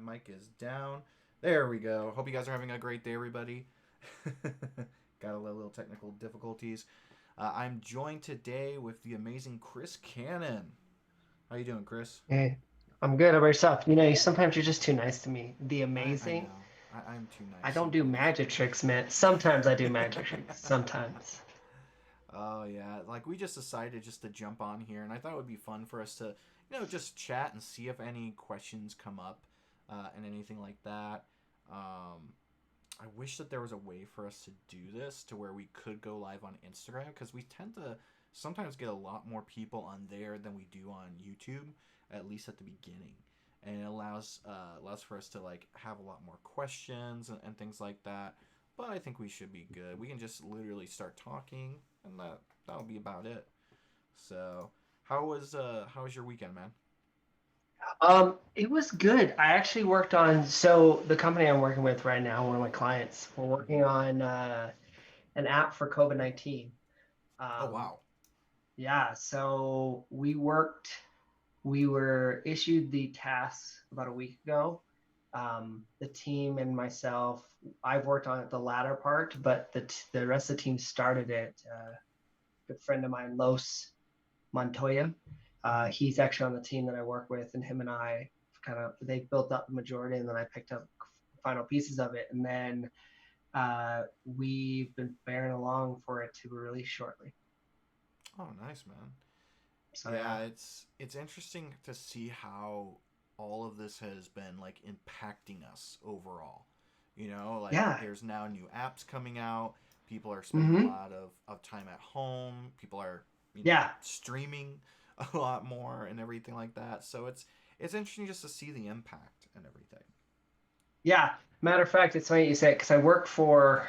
My mic is down. There we go. Hope you guys are having a great day, everybody. Got a little technical difficulties. I'm joined today with the amazing Chris Cannon. How you doing, Chris? Hey, I'm good. How about yourself? Sometimes you're just too nice to me. The I amazing. know. I'm too I nice don't do sometimes. magic tricks, man. Sometimes I do magic tricks. Sometimes. Oh yeah, like we just decided just to jump on here, and I thought it would be fun for us to, just chat and see if any questions come up, and anything like that. Um, I wish that there was a way for us to do this to where we could go live on Instagram because we tend to sometimes get a lot more people on there than we do on YouTube, at least at the beginning, and it allows for us to like have a lot more questions and things like that. But I think we should be good. We can just literally start talking, and that'll be about it. So, how was your weekend, man? It was good. I actually worked on, so the company I'm working with right now, one of my clients, we're working Mm-hmm. on an app for COVID-19. Oh Um, wow. yeah, so we were issued the tasks about a week ago. The team and myself, I've worked on it the latter part, but the rest of the team started it. Good friend of mine, Los Montoya. Mm-hmm. He's actually on the team that I work with, and him and I kind of they built up the majority, and then I picked up final pieces of it, and then we've been bearing along for it to be released shortly. Oh, nice, man. So Yeah, yeah, it's interesting to see how all of this has been like impacting us overall. Like yeah, there's now new apps coming out. People are spending a mm-hmm. lot of time at home. People are, Yeah, streaming a lot more and everything like that. So it's interesting just to see the impact and everything. yeah. Matter of fact, it's funny you say it because I work for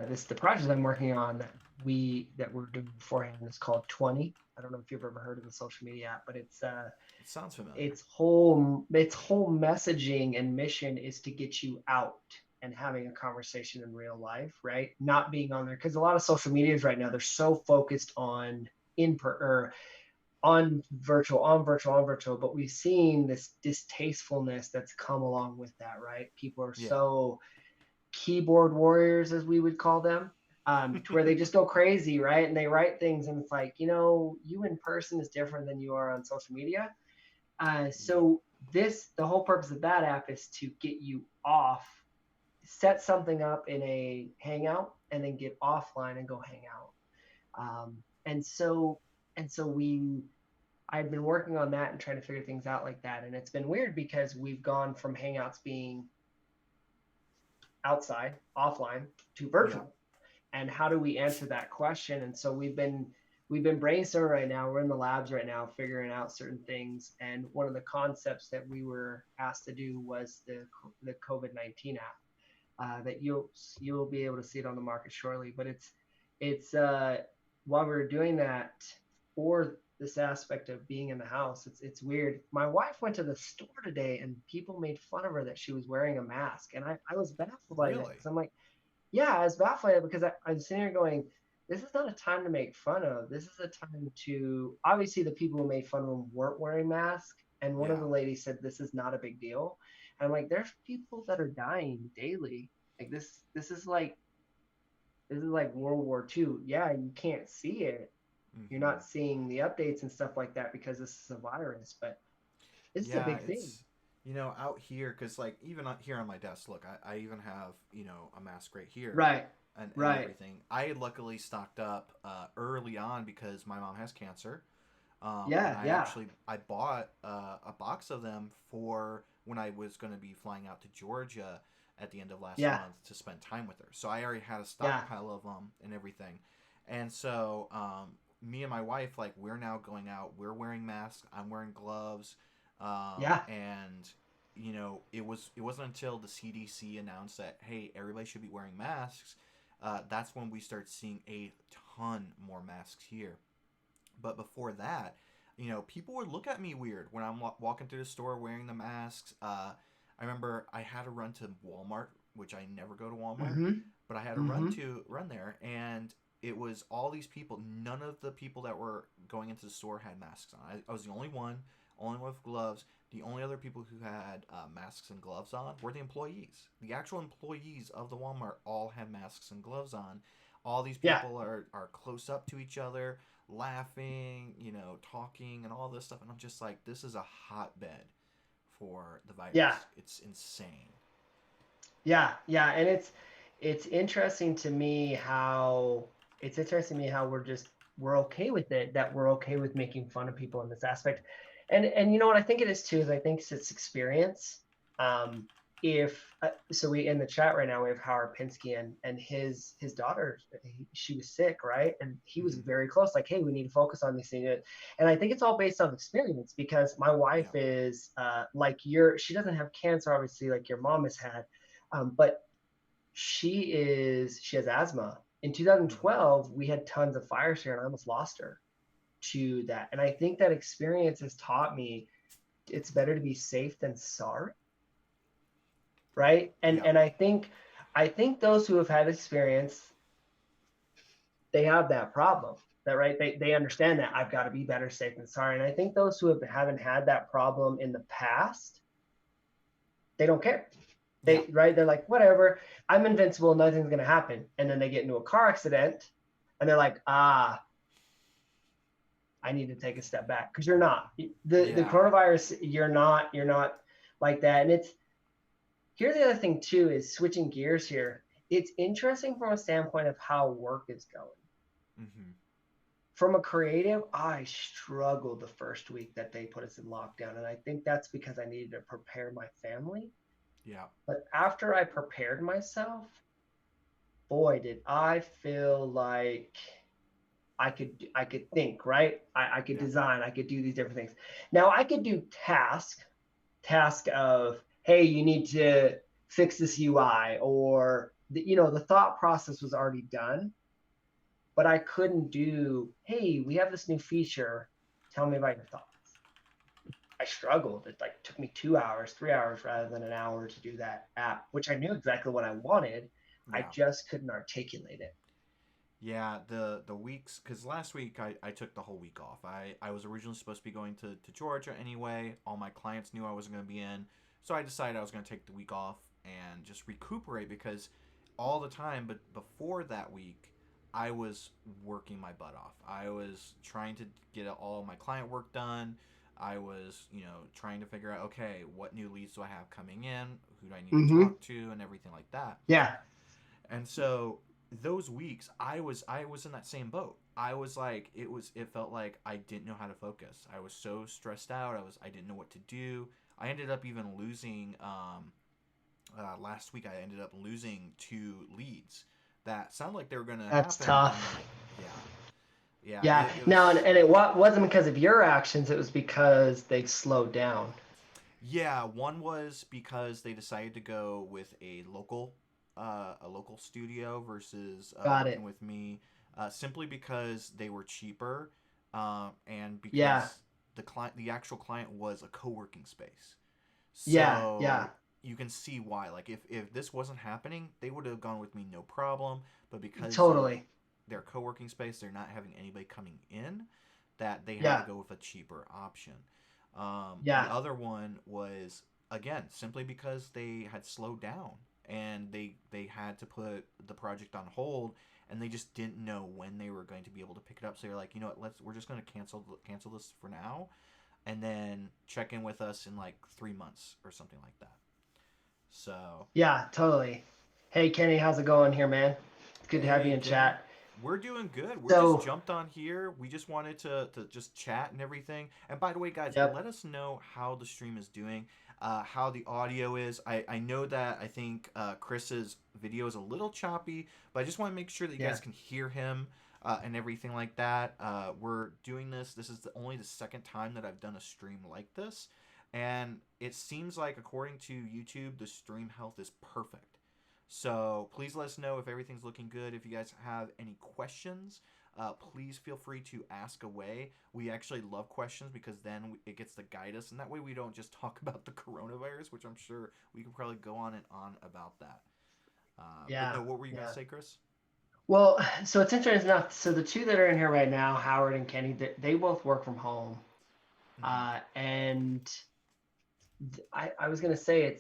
this the project I'm working on that we're doing beforehand is called 20. I don't know if you've ever heard of the social media app, but It sounds familiar. its whole messaging and mission is to get you out and having a conversation in real life, right? Not being on there because a lot of social medias right now they're so focused on in per or on virtual, but we've seen this distastefulness that's come along with that, right? People are Yeah. so keyboard warriors, as we would call them, to where they just go crazy, right? And they write things, and it's like, you in person is different than you are on social media. Yep. So the whole purpose of that app is to get you off, set something up in a hangout, and then get offline and go hang out. And so I've been working on that and trying to figure things out like that. And it's been weird because we've gone from hangouts being outside, offline, to Yep. virtual. And how do we answer that question? And so we've been brainstorming right now. We're in the labs right now figuring out certain things. And one of the concepts that we were asked to do was the COVID-19 app that you'll be able to see it on the market shortly. But it's while we are doing that for this aspect of being in the house, it's weird. My wife went to the store today and people made fun of her that she was wearing a mask, and I was baffled by that Really? because I'm like, yeah, I was baffled by it because I'm sitting here going, this is not a time to make fun of. This is a time to obviously the people who made fun of them weren't wearing masks, and one of Yeah. the ladies said this is not a big deal. And I'm like, there's people that are dying daily. Like this is like World War II. Yeah, you can't see it. You're Mm-hmm. not seeing the updates and stuff like that because this is a virus, but this is a Yeah, big thing. it's out here because like even here on my desk, look, I even have a mask right here, Right. and Right. everything. I luckily stocked up early on because my mom has cancer, and Yeah, yeah. I bought a box of them for when I was going to be flying out to Georgia at the end of last Yeah. month to spend time with her. So I already had a Yeah. stockpile of them and everything, and so me and my wife like we're now going out. We're wearing masks. I'm wearing gloves, Yeah. and it wasn't until the CDC announced that hey everybody should be wearing masks. That's when we start seeing a ton more masks here. But before that, people would look at me weird when I'm walking through the store wearing the masks. I remember I had to run to Walmart, which I never go to Walmart, Mm-hmm. but I had to Mm-hmm. run there, and it was all these people. None of the people that were going into the store had masks on. I was the only one. only with gloves. The only other people who had masks and gloves on were the employees. The actual employees of the Walmart all had masks and gloves on. All these Yeah. people are close up to each other, laughing, talking and all this stuff. And I'm just like, this is a hotbed for the Yeah. virus. It's insane. Yeah. Yeah. And it's interesting to me how we're okay with it, that we're okay with making fun of people in this aspect. And you know what I think it is too, is I think it's experience. Um, if so we in the chat right now we have Howard Pinsky and his daughter, she was sick, right? And he was Mm-hmm. very close, like, hey, we need to focus on these things. And I think it's all based on experience, because my wife Yeah. is like she doesn't have cancer, obviously, like your mom has had, but she has asthma. In Mm-hmm. 2012, we had tons of fires here, and I almost lost her to that. And I think that experience has taught me it's better to be safe than sorry, right? And Yeah. and I think those who have had experience, they have that problem. That, right? They understand that I've got to be better safe than sorry. And I think those who haven't had that problem in the past, they don't care. Yeah. They're like, whatever, I'm invincible, nothing's gonna happen. And then they get into a car accident and they're like, I need to take a step back. Because you're not. The Yeah. coronavirus, you're not like that. And here's the other thing too, is switching gears here. It's interesting from a standpoint of how work is going. Mm-hmm. From a creative, I struggled the first week that they put us in lockdown. And I think that's because I needed to prepare my family. Yeah. But after I prepared myself, boy, did I feel like I could think, right? I could Yeah. design, I could do these different things. Now I could do task of, hey, you need to fix this UI, or the thought process was already done, but I couldn't do, hey, we have this new feature, tell me about your thoughts. I struggled. It like took me 2 hours, 3 hours rather than an hour to do that app, which I knew exactly what I wanted. I Yeah. just couldn't articulate it. Yeah, the weeks, because last week I took the whole week off. I was originally supposed to be going to Georgia anyway. All my clients knew I wasn't going to be in. So I decided I was going to take the week off and just recuperate, because all the time, but before that week, I was working my butt off. I was trying to get all my client work done. I was, trying to figure out, okay, what new leads do I have coming in? Who do I need to Mm-hmm. talk to, and everything like that. Yeah. And so those weeks I was in that same boat. I was like, it felt like I didn't know how to focus. I was so stressed out. I didn't know what to do. I ended up even losing last week. I ended up losing 2 leads that sounded like they were going to That's happen, and tough. then yeah. Yeah, Yeah. it Now, and, was. and it wasn't because of your actions. It was because they slowed down. Yeah, one was because they decided to go with a local studio versus Got working it. with me, simply because they were cheaper, and Yeah. because the actual client was a co-working space. Yeah. Yeah. So you can see why. Like, if this wasn't happening, they would have gone with me no problem. But because of Totally. their co-working space, they're not having anybody coming in, that they had to Yeah. go with a cheaper option. The Yeah. other one was, again, simply because they had slowed down, and they had to put the project on hold, and they just didn't know when they were going to be able to pick it up. So they're like, you know what, we're just going to cancel this for now, and then check in with us in like 3 months or something like that. So, Yeah. Totally. Hey, Kenny, how's it going here, man? It's good to have you hey, in Kenny, chat. we're doing good. We're just So, jumped on here. We just wanted to just chat and everything. And by the way, guys, yep. let us know how the stream is doing, how the audio is. I know that I think Chris's video is a little choppy, but I just want to make sure that you Yeah. guys can hear him, and everything like that. We're doing this. This is only the second time that I've done a stream like this. And it seems like, according to YouTube, the stream health is perfect. So please let us know if everything's looking good. If you guys have any questions, please feel free to ask away. We actually love questions, because then it gets to guide us, and that way we don't just talk about the coronavirus, which I'm sure we could probably go on and on about that. But Yeah. no, what were you gonna Yeah. say, Chris? Well, so it's interesting enough. So the two that are in here right now, Howard and Kenny, they both work from home. Hmm. And I was gonna say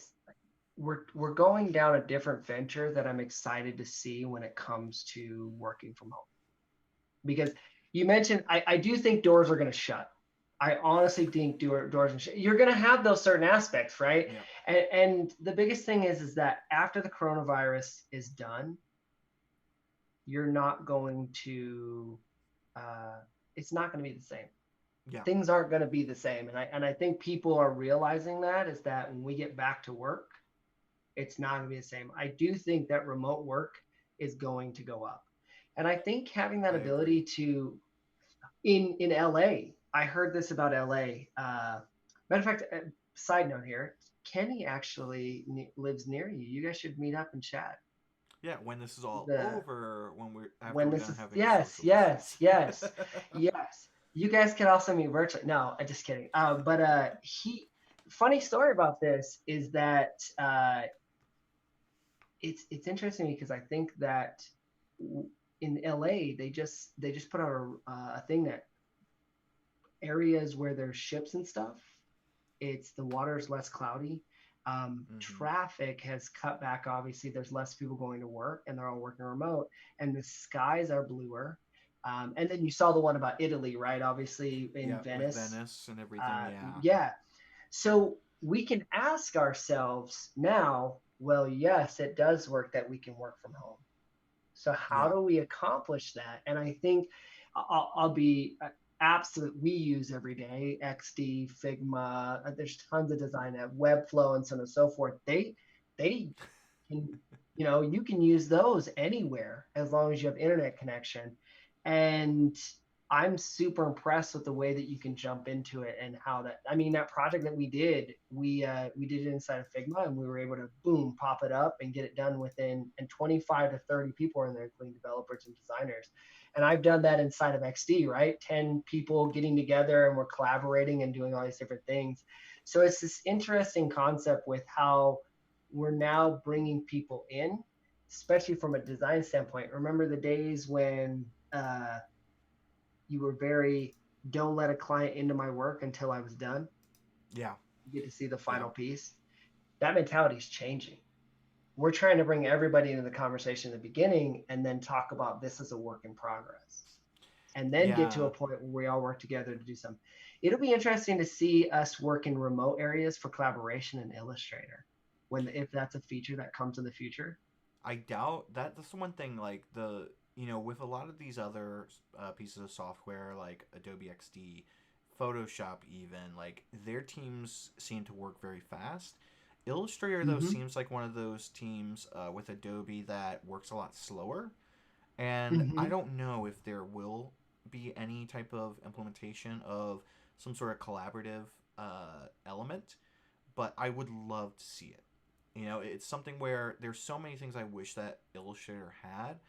we're going down a different venture that I'm excited to see when it comes to working from home. Because you mentioned, I do think doors are going to shut. I honestly think doors and shut. You're going to have those certain aspects, right? Yeah. And the biggest thing is that after the coronavirus is done, you're not going to. Uh, it's not going to be the same. Yeah. Things aren't going to be the same, and I think people are realizing that is that when we get back to work, it's not going to be the same. I do think that remote work is going to go up. And I think having that I agree. ability to in LA. I heard this about LA. Matter of fact, side note here, Kenny actually lives near you. You guys should meet up and chat. Yeah, when this is all The over, when we're after when we're this done is having to yes, social yes, distance. yes, yes. You guys can also meet virtually. No, I'm just kidding. But he funny story about this is that it's interesting because I think that in LA they just put out a thing that areas where there's ships and stuff, it's the water is less cloudy. Hmm. Traffic has cut back. Obviously, there's less people going to work, and they're all working remote, and the skies are bluer. And then you saw the one about Italy, right? Obviously, in Yeah, with Venice. Venice and everything. Yeah. Yeah. So we can ask ourselves now, well, yes, it does work that we can work from home. So how Yeah. do we accomplish that? And I think I'll be absolute. We use every day XD, Figma. There's tons of design app, Webflow, and so on and so forth. They can, you can use those anywhere as long as you have internet connection. And I'm super impressed with the way that you can jump into it and how that. I mean, that project that we did it inside of Figma, and we were able to boom pop it up and get it done within. And 25 to 30 people are in there, including developers and designers. And I've done that inside of XD, right? 10 people getting together and we're collaborating and doing all these different things. So it's this interesting concept with how we're now bringing people in, especially from a design standpoint. Remember the days when you were very, don't let a client into my work until I was done. Yeah. You get to see the Yeah. final piece. That mentality is changing. We're trying to bring everybody into the conversation in the beginning and then talk about this as a work in progress and then get to a Yeah. point where we all work together to do something. It'll be interesting to see us work in remote areas for collaboration in Illustrator when if that's a feature that comes in the future. I doubt that. That's the one thing. Like with a lot of these other pieces of software, like Adobe XD, Photoshop, even like their teams seem to work very fast. Illustrator though Mm-hmm. seems like one of those teams with Adobe that works a lot slower, and I Mm-hmm. don't know if there will be any type of implementation of some sort of collaborative element, but I would love to see it. It's something where there's so many things I wish that Illustrator had,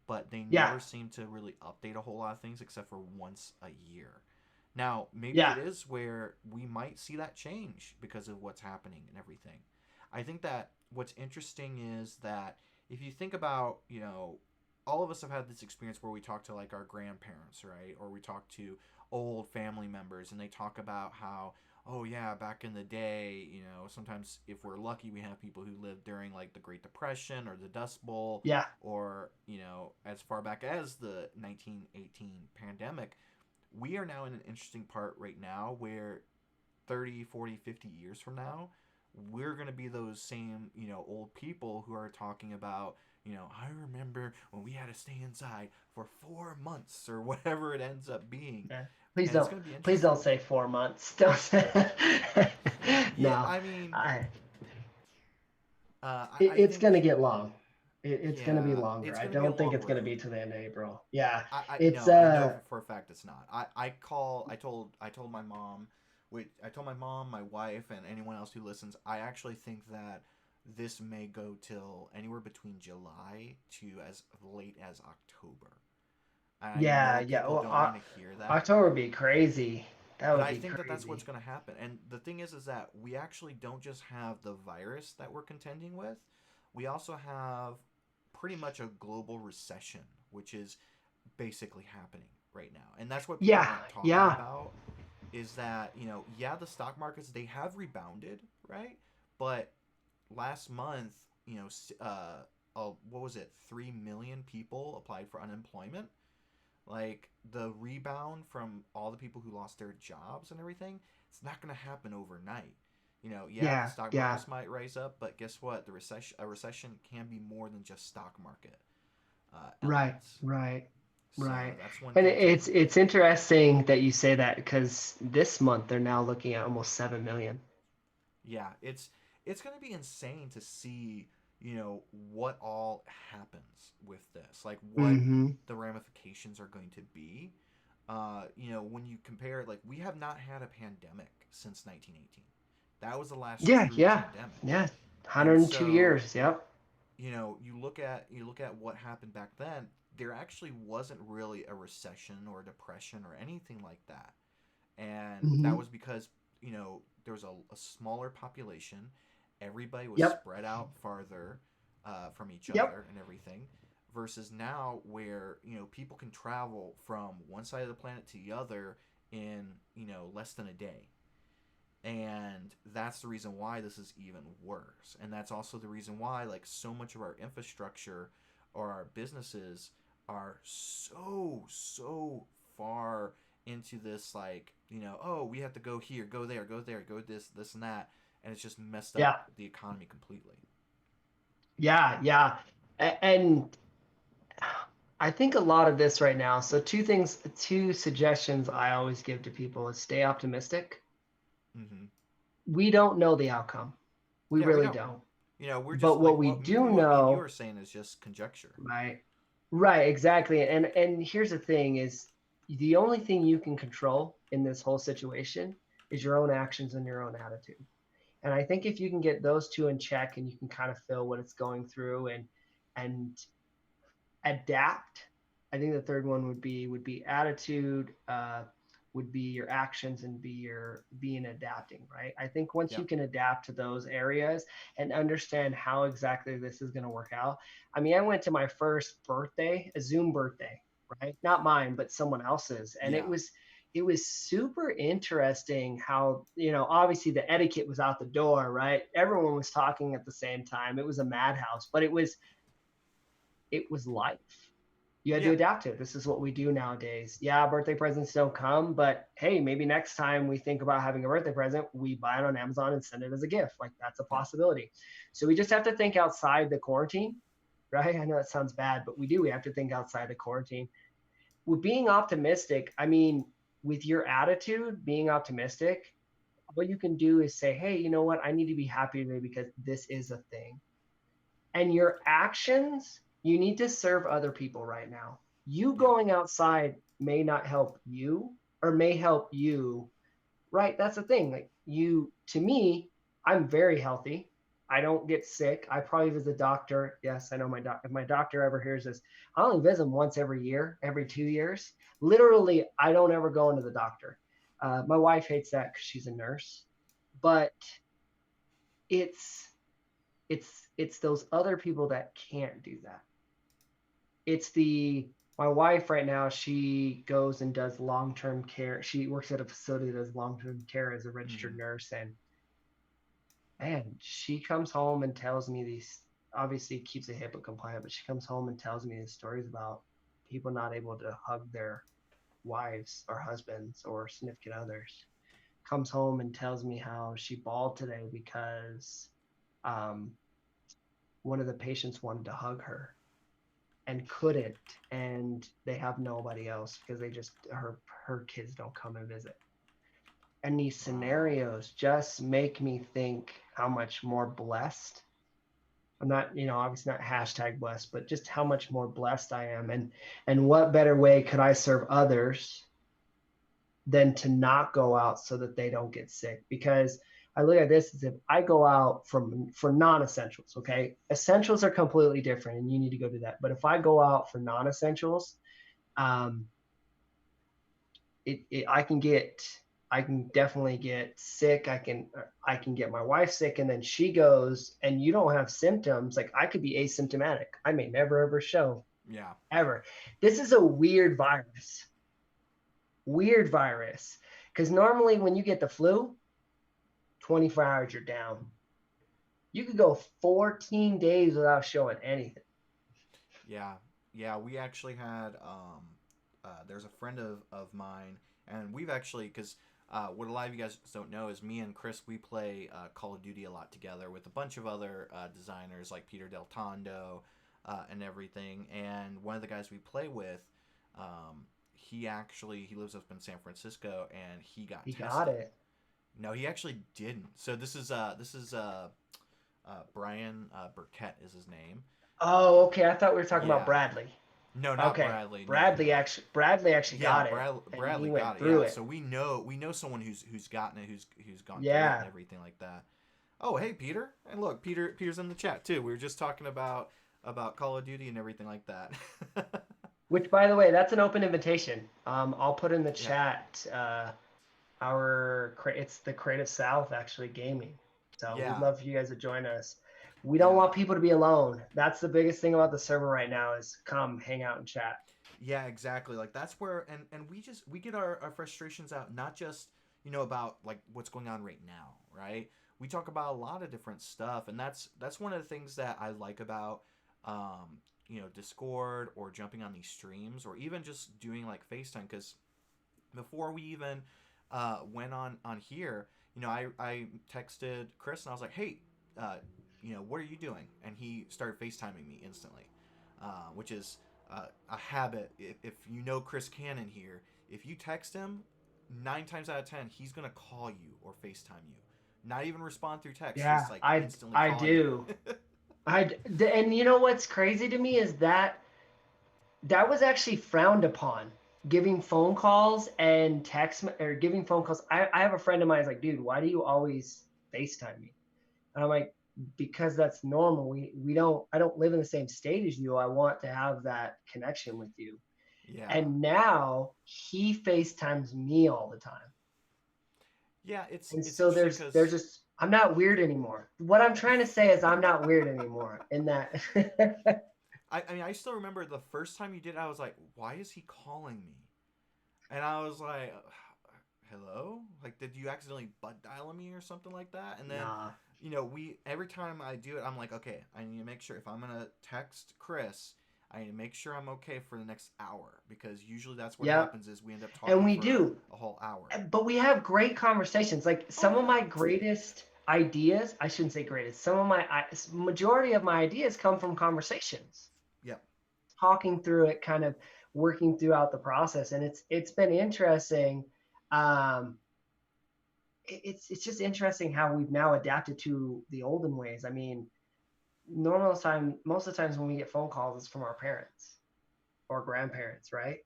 but they Yeah. never seem to really update a whole lot of things except for once a year. Now, maybe Yeah. it is where we might see that change because of what's happening and everything. I think that what's interesting is that if you think about, all of us have had this experience where we talk to like our grandparents, right? Or we talk to old family members and they talk about how, oh yeah, back in the day, sometimes if we're lucky, we have people who lived during like the Great Depression or the Dust Bowl, Yeah. or as far back as the 1918 pandemic. We are now in an interesting part right now where 30, 40, 50 years from now, we're going to be those same, old people who are talking about, I remember when we had to stay inside for 4 months or whatever it ends up being. Yeah. Please And it's don't. going to be Please don't interesting. say 4 months. Don't say. Yeah, No. I mean, I. I It's gonna think, get long. It's gonna be yeah, longer. it's I going to be a don't think long it's gonna be road. to the end of April. Yeah. I It's no, I know for a fact it's not. I told my mom, I told my mom, my wife, and anyone else who listens. I actually think that this may go till anywhere between July to as late as October. I Yeah, know yeah. people Well, don't want to hear that, October would be crazy. That but would I be think that that's what's crazy. going to happen. And the thing is that we actually don't just have the virus that we're contending with. We also have pretty much a global recession, which is basically happening right now, and that's what people Yeah, aren't talking yeah. about. is that, yeah, the stock markets, they have rebounded, right? But last month, what was it? 3 million people applied for unemployment. Like, the rebound from all the people who lost their jobs and everything, it's not going to happen overnight. Yeah, the Yeah, stock yeah, markets might rise up, but guess what? A recession can be more than just stock market right, elements. right, So right. that's one And thing to it's interesting that you say that because this month they're now looking at almost 7 million. yeah, it's going to be insane to see, what all happens with this, like what Mm-hmm. the ramifications are going to be. When you compare, like, we have not had a pandemic since 1918. That was the last Yeah, true yeah, pandemic. yeah. And 102 so, years. Yep. you look at what happened back then. There actually wasn't really a recession or a depression or anything like that, and that Mm-hmm. was because there was a smaller population. Everybody was Yep. spread out farther from each Yep. other and everything, versus now where people can travel from one side of the planet to the other in less than a day. And that's the reason why this is even worse, and that's also the reason why, like, so much of our infrastructure or our businesses are so far into this, like, oh, we have to go here, go there, go there, go this and that, and it's just messed up Yeah. the economy completely. Yeah. Yeah. And I think a lot of this right now. So two suggestions I always give to people is stay optimistic. Mm-hmm. We don't know the outcome. We Yeah, we really don't. don't. We're just But like, what we do even what me and you know, are saying is just conjecture. right? Right, exactly. And here's the thing is the only thing you can control in this whole situation is your own actions and your own attitude. And I think if you can get those two in check and you can kind of feel what it's going through and adapt. I think the third one would be attitude, would be your actions and be your being adapting, right? I think once you Yep. can adapt to those areas and understand how exactly this is going to work out. I mean, I went to my first birthday, a Zoom birthday, right? Not mine, but someone else's, and it Yeah. was it was super interesting how, obviously the etiquette was out the door, right? Everyone was talking at the same time. It was a madhouse, but it was life. You had to Yeah. adapt to it. This is what we do nowadays. Yeah, birthday presents don't come, but hey, maybe next time we think about having a birthday present, we buy it on Amazon and send it as a gift. Like, that's a Yeah. possibility. So we just have to think outside the quarantine, right? I know that sounds bad, but we do. We have to think outside the quarantine. With being optimistic, I mean, with your attitude, being optimistic, what you can do is say, hey, you know what? I need to be happy today because this is a thing. And your actions, you need to serve other people right now. You Yeah. going outside may not help you or may help you, right? That's the thing. Like, to me, I'm very healthy. I don't get sick. I probably visit the doctor. Yes, I know my doctor. If my doctor ever hears this, I only visit him once every year, every 2 years. Literally, I don't ever go into the doctor. My wife hates that because she's a nurse, but it's it's those other people that can't do that. It's the My wife right now, she goes and does long-term care. She works at a facility that does long-term care as a registered Mm-hmm. nurse, and man, she comes home and tells me these, obviously keeps a HIPAA compliant, but she comes home and tells me these stories about people not able to hug their wives or husbands or significant others. Comes home and tells me how she bawled today because um, one of the patients wanted to hug her and couldn't, and they have nobody else because her kids don't come and visit. And these Wow. scenarios just make me think how much more blessed I'm not, obviously not hashtag blessed, but just how much more blessed I am. And what better way could I serve others than to not go out so that they don't get sick? Because I look at this as if I go out for non-essentials, okay? Essentials are completely different and you need to go do that. But if I go out for non-essentials, um, I can definitely get sick. I can get my wife sick, and then she goes and you don't have symptoms. Like, I could be asymptomatic. I may never ever show Yeah. ever. This is a weird virus. Weird virus. Because normally when you get the flu, 24 hours you're down. You could go 14 days without showing anything. Yeah, yeah. We actually had there's a friend of mine, and we've actually because what a lot of you guys don't know is me and Chris we play Call of Duty a lot together with a bunch of other designers like Peter Del Tondo and everything. And one of the guys we play with, he lives up in San Francisco, and he got He tested. got it. No, he actually didn't. So this is Brian Burkett is his name. Oh, okay. I thought we were talking about Yeah. Bradley. No, not Okay. Bradley. No, Bradley no. actually Yeah, got it, and he Bradley went got it. through Yeah, it. so we know someone who's gotten it, who's gone through it and Yeah. everything like that. Oh, hey Peter, and look, Peter's in the chat too. We were just talking about Call of Duty and everything like that. Which, by the way, that's an open invitation. I'll put in the Yeah, chat. It's the Creative South actually gaming. So we'd yeah, love for you guys to join us. We don't yeah, want people to be alone. That's the biggest thing about the server right now is come hang out and chat. yeah. Exactly. Like that's where and we get our frustrations out, not just about like what's going on right now, right? We talk about a lot of different stuff, and that's one of the things that I like about Discord or jumping on these streams or even just doing like FaceTime because before we even went on here, I texted Chris and I was like, hey, what are you doing? And he started FaceTiming me instantly, which is a habit. If you know Chris Cannon here, if you text him, 9 times out of 10, he's gonna call you or FaceTime you. Not even respond through text, Yeah, just like I instantly I call you. do. And you know what's crazy to me is that was actually frowned upon. Giving phone calls and or giving phone calls. I have a friend of mine who's like, dude, why do you always FaceTime me? And I'm like, because that's normal. I don't live in the same state as you. I want to have that connection with you. Yeah, And now he FaceTimes me all the time. yeah. It's And it's so interesting there's because just I'm not weird anymore. What I'm trying to say is I'm not weird anymore in that. I mean I still remember the first time you did it, I was like, why is he calling me? And I was like, hello? Like, did you accidentally butt dial me or something like that? And then, Nah. we every time I do it, I'm like, okay, I need to make sure if I'm gonna text Chris, I need to make sure I'm okay for the next hour because usually that's what Yep. happens is we end up And talking we for do. a whole hour. But we have great conversations. Like Oh some of yeah. my greatest ideas, I shouldn't say greatest, some of majority of my ideas come from conversations, Yep. talking through it, kind of working throughout the process. And it's been interesting. Um, it's just interesting how we've now adapted to the olden ways. I mean, most of the times when we get phone calls, it's from our parents or grandparents, right?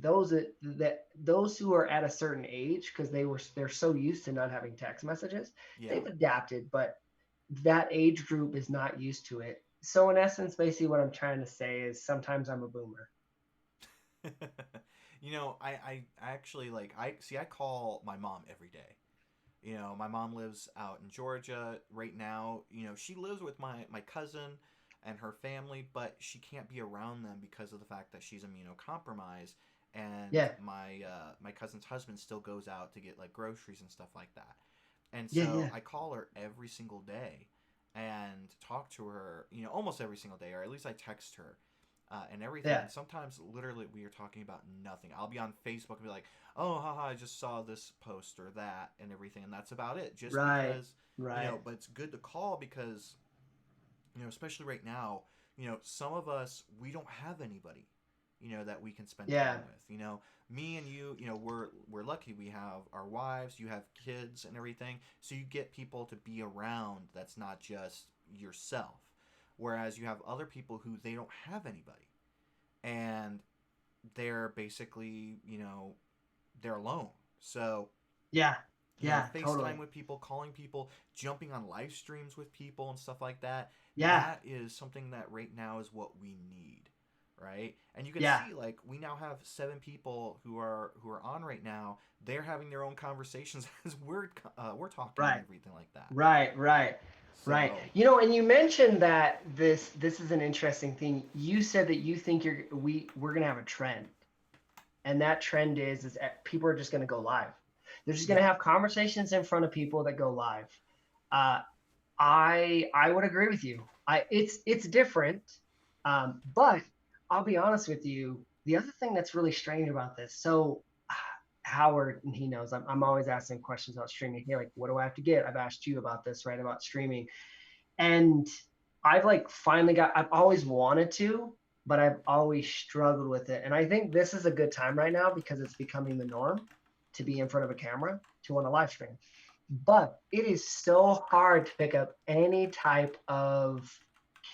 Those who are at a certain age because they're so used to not having text messages, Yeah. they've adapted, but that age group is not used to it. So in essence, basically what I'm trying to say is sometimes I'm a boomer. I actually like I call my mom every day. My mom lives out in Georgia right now. She lives with my cousin and her family, but she can't be around them because of the fact that she's immunocompromised. And Yeah, my cousin's husband still goes out to get like groceries and stuff like that. And yeah, so yeah, I call her every single day and talk to her, almost every single day, or at least I text her and everything. yeah, And sometimes, literally, we are talking about nothing. I'll be on Facebook and be like, "Oh, haha, I just saw this post or that and everything," and that's about it. Just right, because, right, but it's good to call because, especially right now, some of us we don't have anybody, that we can spend yeah, time with. Me and you, we're lucky. We have our wives, you have kids and everything, so you get people to be around. That's not just yourself. Whereas you have other people who they don't have anybody and they're basically, they're alone. So, yeah, yeah, FaceTime totally, with people, calling people, jumping on live streams with people and stuff like that. yeah, That is something that right now is what we need, right? And you can yeah, see like we now have 7 people who are on right now. They're having their own conversations as we're talking and right. everything like that. Right, right, right. So, And you mentioned that this is an interesting thing. You said that you think we're gonna have a trend, and that trend is people are just going to go live. They're just going Yeah. to have conversations in front of people that go live. Uh, I would agree with you. It's different, but I'll be honest with you. The other thing that's really strange about this, so Howard, and he knows I'm always asking questions about streaming. Hey, like, what do I have to get? I've asked you about this, right? About streaming, and I've like finally got. I've always wanted to, but I've always struggled with it. And I think this is a good time right now because it's becoming the norm to be in front of a camera to want to live stream. But it is so hard to pick up any type of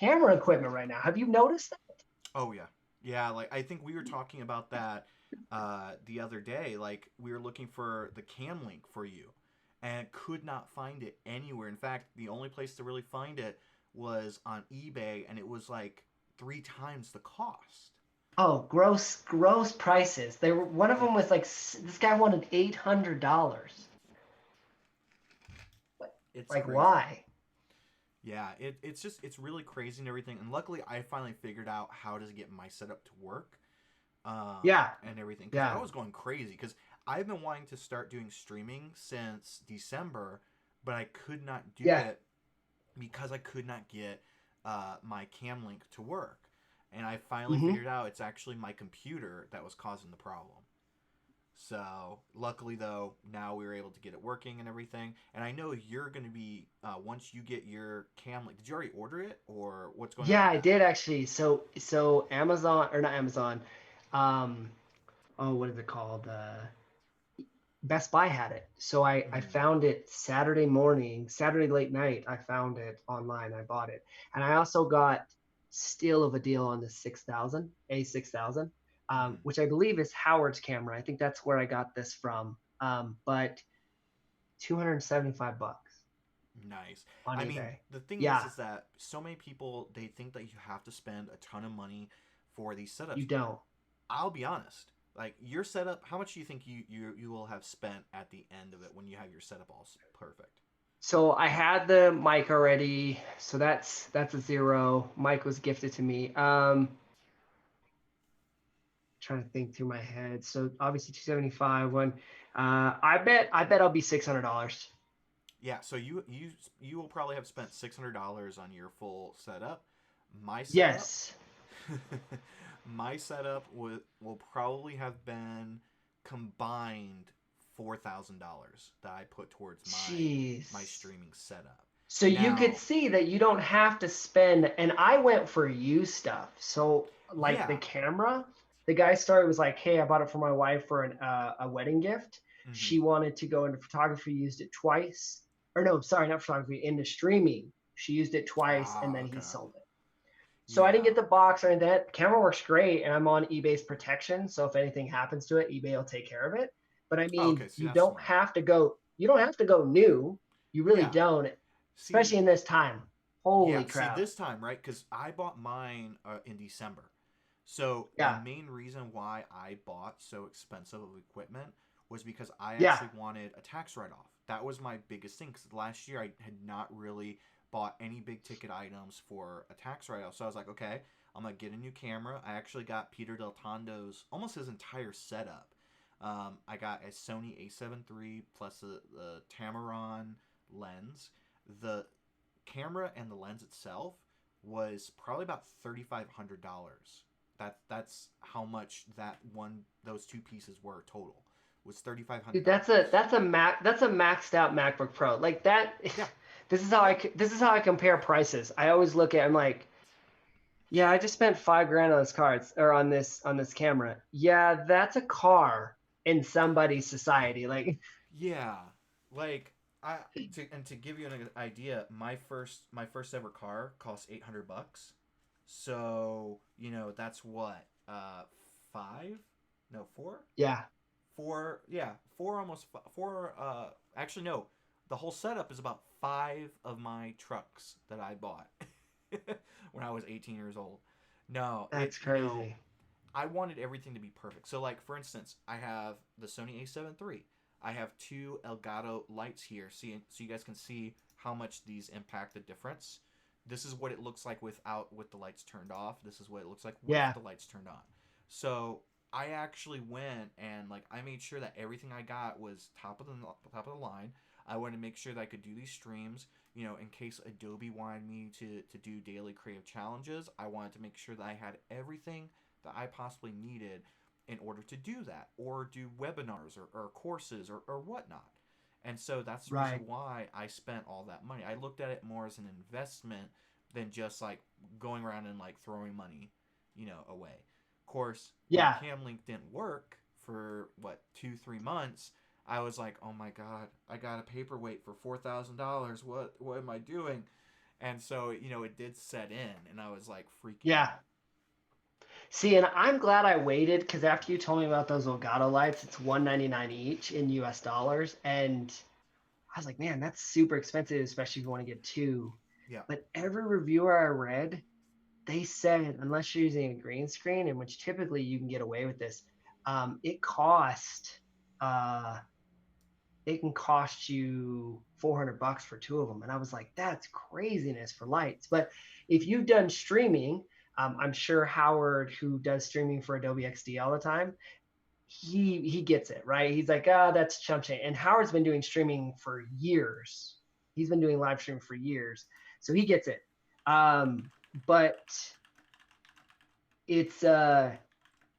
camera equipment right now. Have you noticed that? Oh yeah, yeah. Like I think we were talking about that the other day. Like we were looking for the cam link for you, and could not find it anywhere. In fact, the only place to really find it was on eBay, and it was like 3 times the cost. Oh, gross prices. They were one of Yeah, them was like this guy wanted $800. it's Like crazy. why? Yeah, it's just it's really crazy and everything. And luckily, I finally figured out how to get my setup to work, Yeah, and everything because I yeah, was going crazy because I've been wanting to start doing streaming since December, but I could not do yeah. it because I could not get my cam link to work. And I finally Hmm. figured out it's actually my computer that was causing the problem. So luckily, though, now we were able to get it working and everything. And I know you're going to be once you get your cam link. Did you already order it, or what's going on Yeah, with I that? did actually. So Amazon or not Amazon, um, oh, what is it called? Best Buy had it. So I Mm, found it Saturday morning, Saturday late night. I found it online. I bought it. And I also got steal of a deal on the 6000, A6000, mm, which I believe is Howard's camera. I think that's where I got this from. But 275 bucks nice. on I mean, eBay. the thing Yeah, is that so many people they think that you have to spend a ton of money for these you setups. don't. I'll be honest. Like your setup, how much do you think you will have spent at the end of it when you have your setup all perfect? So I had the mic already. So that's a zero. Mic was gifted to me. Trying to think through my head. So obviously 275 one. I bet I'll be $600. Yeah, so you will probably have spent $600 on your full setup. My setup, Yes. my setup will probably have been combined $4,000 that I put towards my Jeez. streaming setup. So you could Now, see that you don't have to spend, and I went for used stuff. So like the yeah, camera, the guy's story was like, hey, I bought it for my wife for a wedding gift. hmm, She wanted to go into photography, used it twice. Or no, sorry, not photography, into streaming. She used it twice and then he okay, sold it. So I didn't yeah, get the box or anything. That camera works great, and I'm on eBay's protection. So if anything happens to it, eBay will take care of it. But I oh, mean, okay, see you that's don't smart. have to go. You don't have to go new. You really Yeah, don't, see, especially in this time. yeah, Holy see crap! this time, right? Because I bought mine in December. So the Yeah, main reason why I bought so expensive of equipment was because I yeah, actually wanted a tax write-off. That was my biggest thing. Because last year I had not really bought any big ticket items for a tax write-off. So I was like, okay, I'm gonna get a new camera. I actually got Peter Del Tondo's almost his entire setup. I got a Sony A7 III plus the Tamron lens. The camera and the lens itself was probably about $3,500. That's how much those two pieces were total was thirty five hundred dude, dollars. that's a maxed out MacBook Pro. Like that. Yeah, This is how this is how I compare prices. I always look at. I'm like, yeah, I just spent 5 grand on this cards or on this camera. Yeah, that's a car in somebody's society. Like, yeah. Like I to give you an idea, my first ever car cost $800. So that's what 5, no 4, yeah, 4, yeah, 4 almost 4. Actually no, the whole setup is about 5 of my trucks that I bought when I was 18 years old. No, that's crazy. I wanted everything to be perfect. So, like for instance, I have the Sony A7 III. I have two Elgato lights here, so you guys can see how much these impact the difference. This is what it looks like with the lights turned off. This is what it looks like with Yeah, the lights turned on. So I actually went and like I made sure that everything I got was top of the line. I wanted to make sure that I could do these streams. You know, in case Adobe wanted me to do daily creative challenges, I wanted to make sure that I had everything that I possibly needed in order to do that, or do webinars or courses or whatnot. And so that's the reason Right. why I spent all that money. I looked at it more as an investment than just like going around and like throwing money, away. Of course, when Yeah. Camlink didn't work for what 2 3 months, I was like, oh my god, I got a paperweight for $4,000. What am I doing? And so it did set in, and I was like freaking Yeah. out. See, and I'm glad I waited because after you told me about those Elgato lights, it's $199 each in US dollars. And I was like, man, that's super expensive, especially if you want to get two. Yeah, But every reviewer I read, they said, unless you're using a green screen, in which typically you can get away with this, it uh, it can cost you $400 for two of them. And I was like, that's craziness for lights. But if you've done streaming, I'm sure Howard, who does streaming for Adobe XD all the time, he gets it, right? He's like, that's chump change. And Howard's been doing streaming for years. He's been doing live streaming for years, so he gets it. But it's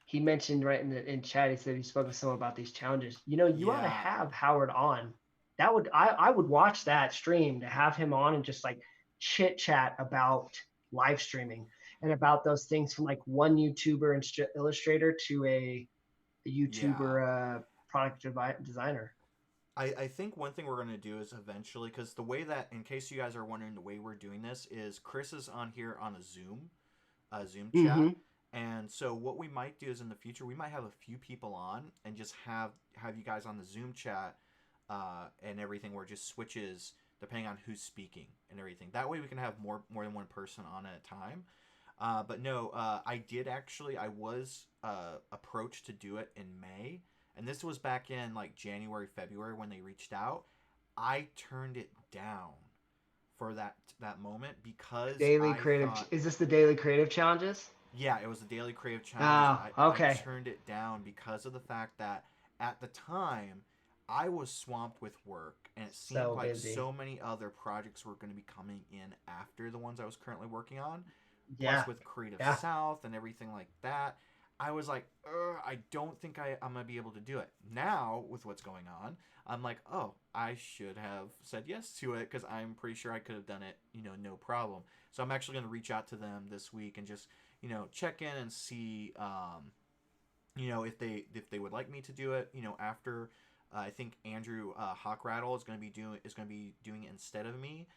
he mentioned right in chat, he said he spoke to someone about these challenges. You ought to yeah. have Howard on. That would I would watch that stream to have him on and just like chit chat about live streaming and about those things from like one YouTuber and illustrator to a Yeah. YouTuber product designer. I think one thing we're going to do is eventually, because the way that, in case you guys are wondering, the way we're doing this is Chris is on here on a Zoom chat. Mm-hmm. And so what we might do is in the future, we might have a few people on and just have you guys on the Zoom chat and everything, where it just switches depending on who's speaking and everything. That way we can have more than one person on at a time. But no, I was approached to do it in May, and this was back in like January, February when they reached out. I turned it down for that moment because Daily I creative. thought, Is this the daily creative challenges? yeah, it was the daily creative challenges. Oh, I okay. turned it down because of the fact that at the time I was swamped with work, and it seemed So like busy. so many other projects were going to be coming in after the ones I was currently working on. Plus, Yeah. with Creative Yeah. South and everything like that, I was like, I don't think I'm going to be able to do it. Now, with what's going on, I'm like, oh, I should have said yes to it, because I'm pretty sure I could have done it, no problem. So I'm actually going to reach out to them this week and just, check in and see, if they would like me to do it, after. I think Andrew Hawkrattle is going to be doing it instead of me.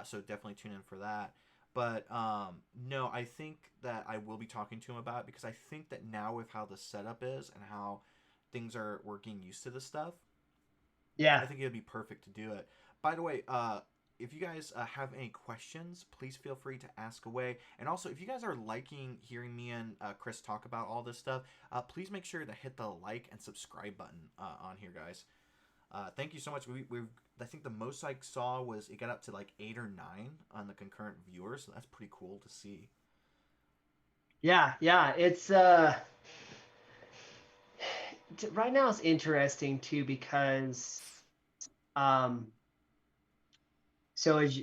So definitely tune in for that. But no, I think that I will be talking to him about it, because I think that now with how the setup is and how we're getting used to this stuff, Yeah. I think it would be perfect to do it. By the way, if you guys have any questions, please feel free to ask away. And also, if you guys are liking hearing me and Chris talk about all this stuff, please make sure to hit the like and subscribe button on here, guys. Thank you so much. I think the most I saw was it got up to like 8 or 9 on the concurrent viewers. So that's pretty cool to see. Yeah. Yeah. It's right now it's interesting too because um so as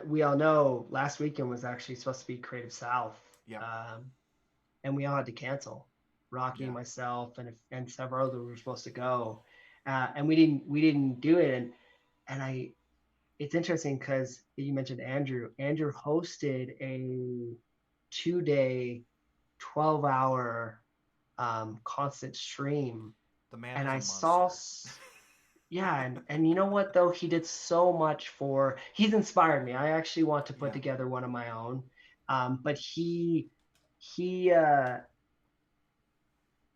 we all know, last weekend was actually supposed to be Creative South, Yeah, and we all had to cancel. Rocky, yeah, myself, and several others were supposed to go, and we didn't do it. And I it's interesting because you mentioned Andrew. Andrew hosted a 2-day, 12-hour constant stream, the man and is a I saw. monster. Yeah, and you know what though, he did so much for. He's inspired me. I actually want to put Yeah, together one of my own, but he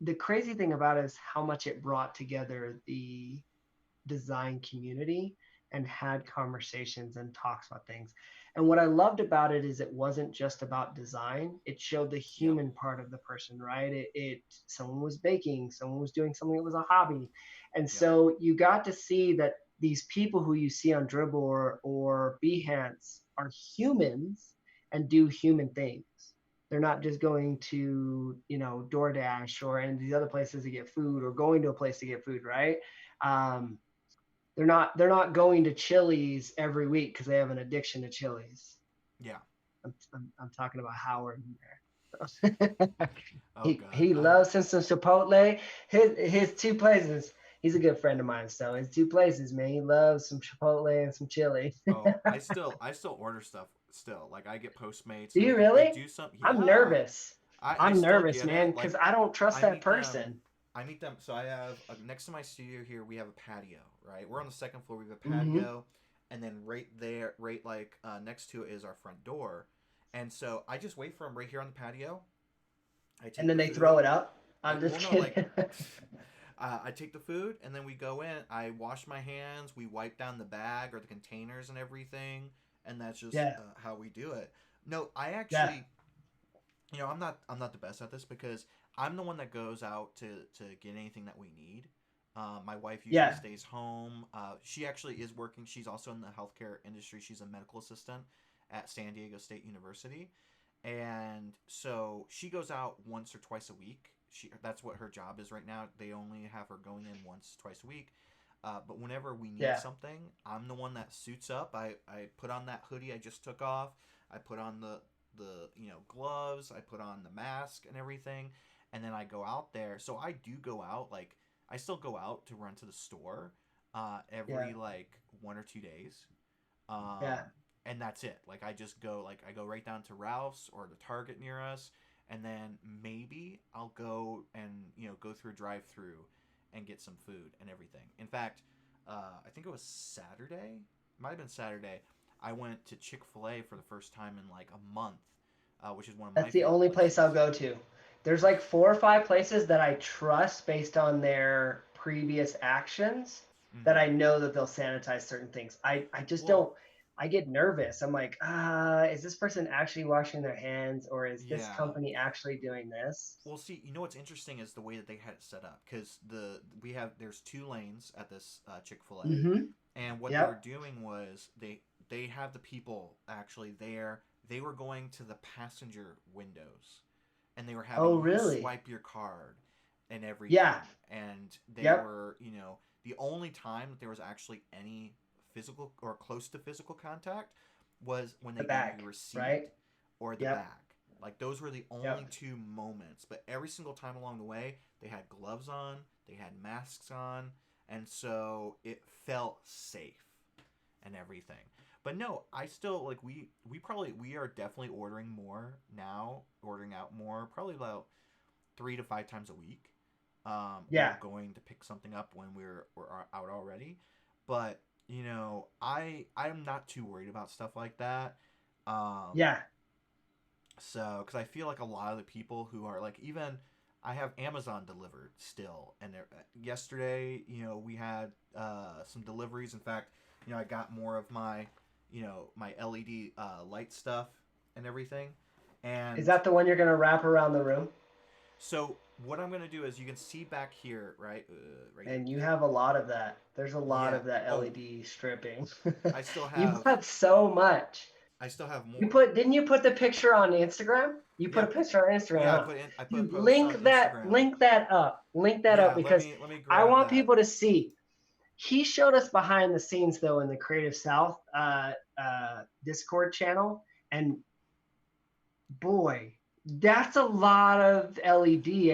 the crazy thing about it is how much it brought together the design community and had conversations and talks about things. And what I loved about it is it wasn't just about design. It showed the yeah, human part of the person, right? It someone was baking, someone was doing something that was a hobby. And yeah, so you got to see that these people who you see on Dribble or Behance are humans and do human things. They're not just going to, DoorDash or any of these other places to get food or going to a place to get food, right? Um, they're not going to Chili's every week because they have an addiction to Chili's. Yeah. I'm talking about Howard there. Oh he God. he loves him some Chipotle. His two places. He's a good friend of mine, so his two places, man. He loves some Chipotle and some chili. Oh, I still order stuff still. Like I get Postmates Do and you we really? do some. I'm Yeah. nervous. I I'm still nervous, get man, it. because Like I don't trust I that meet them. person. I meet them. So I have next to my studio here. We have a patio. Right. We're on the second floor. We have a Hmm. patio, and then right there, right like next to it is our front door. And so I just wait for them right here on the patio. I And take then the they throw food. it up. I'm just Well, no, like kidding. I take the food and then we go in. I wash my hands. We wipe down the bag or the containers and everything, and that's just Yeah, how we do it. No, I yeah, actually, I'm not the best at this because I'm the one that goes out to get anything that we need. My wife usually yeah. stays home. She actually is working. She's also in the healthcare industry. She's a medical assistant at San Diego State University, and so she goes out once or twice a week. That's what her job is right now. They only have her going in once, twice a week. But whenever we need Yeah. something, I'm the one that suits up. I put on that hoodie I just took off. I put on the gloves. I put on the mask and everything, and then I go out there. So I do go out. Like I still go out to run to the store Yeah. every like 1 or 2 days, Yeah. and that's it. Like I just go like I go right down to Ralph's or the Target near us, and then maybe I'll go and go through a drive-through and get some food and everything. In fact, I think it was Saturday. Might have been Saturday. I went to Chick-fil-A for the first time in like a month, which is one of my That's the favorite only place I'll places. go to. There's like 4 or 5 places that I trust based on their previous actions that Mm-hmm. I know that they'll sanitize certain things. I just Well, don't, I get nervous. I'm like, is this person actually washing their hands or is this yeah. company actually doing this? Well, see, what's interesting is the way that they had it set up because there's 2 lanes at this Chick-fil-A, Mm-hmm. and what they were Yep. doing was they have the people actually there. They were going to the passenger windows, and they were having Oh, you really? swipe your card and Yeah. everything. And they Yep. were, the only time that there was actually any physical or close to physical contact was when The they gave you bag, your receipt right? or the Yep. bag. Like those were the only Yep. two moments. But every single time along the way, they had gloves on, they had masks on, and so it felt safe and everything. But no, I still like we are definitely ordering more now, ordering out more, probably about 3 to 5 times a week. Yeah. Going to pick something up when we're out already. But I'm not too worried about stuff like that. Um, Yeah. so, because I feel like a lot of the people who are like, even I have Amazon delivered still, and yesterday, we had some deliveries. In fact, I got more of my LED light stuff and everything. Is And that the one you're gonna wrap around the room? so, what I'm gonna do is you can see back here, right, right here. And you have a lot of that. There's a lot Yeah. of that Oh, LED stripping. I still You have, bought so much. I still have You more. put didn't you put the picture on Instagram? You put Yeah, a picture on yeah. Instagram, huh? I put a Dude, post on Instagram. link that up. Link that up Yeah, let because me I grab want that. people to see. He showed us behind the scenes though in the Creative South Discord channel, and boy, that's a lot of LED.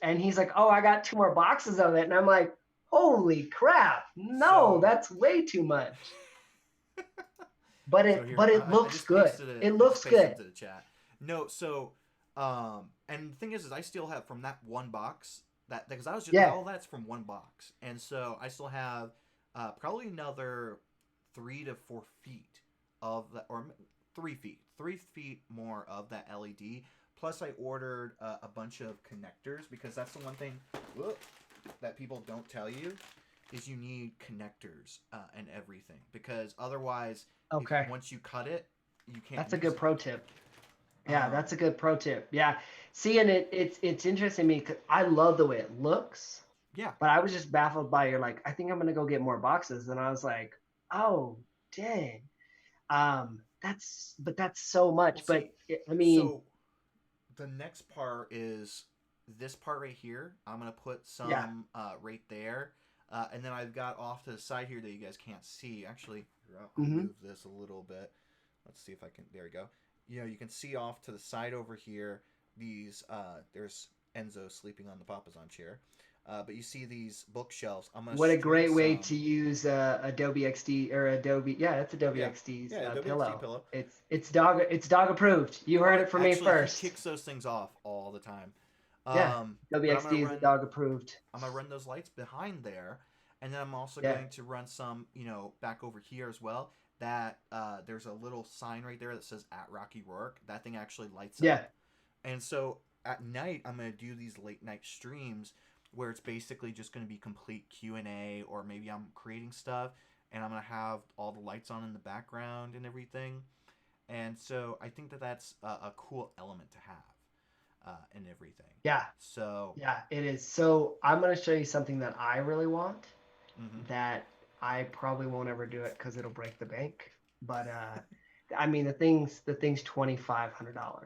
And he's like, oh, I got 2 more boxes of it, and I'm like, holy crap, no, So that's way too much. But So it here, but it I looks just good. pasted it. It I just looks pasted it good. into the chat. No, so and the thing is I still have from that one box that because I was just Yeah. all that's from one box, and so I still have probably another 3 to 4 feet of that, or 3 feet, 3 feet more of that LED. Plus, I ordered a bunch of connectors because that's the one thing whoop, that people don't tell you is you need connectors and everything because otherwise if Okay. once you cut it you can't That's a use good it. pro tip. Yeah, um that's a good pro tip. Yeah. Seeing it's interesting to me because I love the way it looks, yeah. but I was just baffled by you're like, I think I'm gonna go get more boxes. And I was like, oh dang. That's so Well, much. But see, I mean, so the next part is this part right here. I'm gonna put Yeah. some right there, and then I've got off to the side here that you guys can't see. Actually, here, I'll Mm-hmm. move this a little bit. Let's see if I can. There we go. You know, you can see off to the side over here. These there's Enzo sleeping on the Papazon chair, but you see these bookshelves. I'm gonna What a string great way some. to use Adobe XD or Adobe. Yeah, it's Adobe Yeah, XD's yeah, Adobe XD pillow. pillow. It's dog approved. You Oh, heard it from me actually, he first. kicks those things off all the time. Yeah, Adobe But I'm gonna XD is run. dog approved. I'm gonna run those lights behind there, and then I'm also Yeah, going to run some, back over here as well. That there's a little sign right there that says at Rocky Rourke. That thing actually lights yeah, up, and so at night I'm gonna do these late night streams where it's basically just gonna be complete Q&A, or maybe I'm creating stuff, and I'm gonna have all the lights on in the background and everything. And so I think that that's a cool element to have and everything. yeah, So, yeah. It is. So I'm gonna show you something that I really want. mm-hmm. That I probably won't ever do it because it'll break the bank. But I mean the thing's $2,500.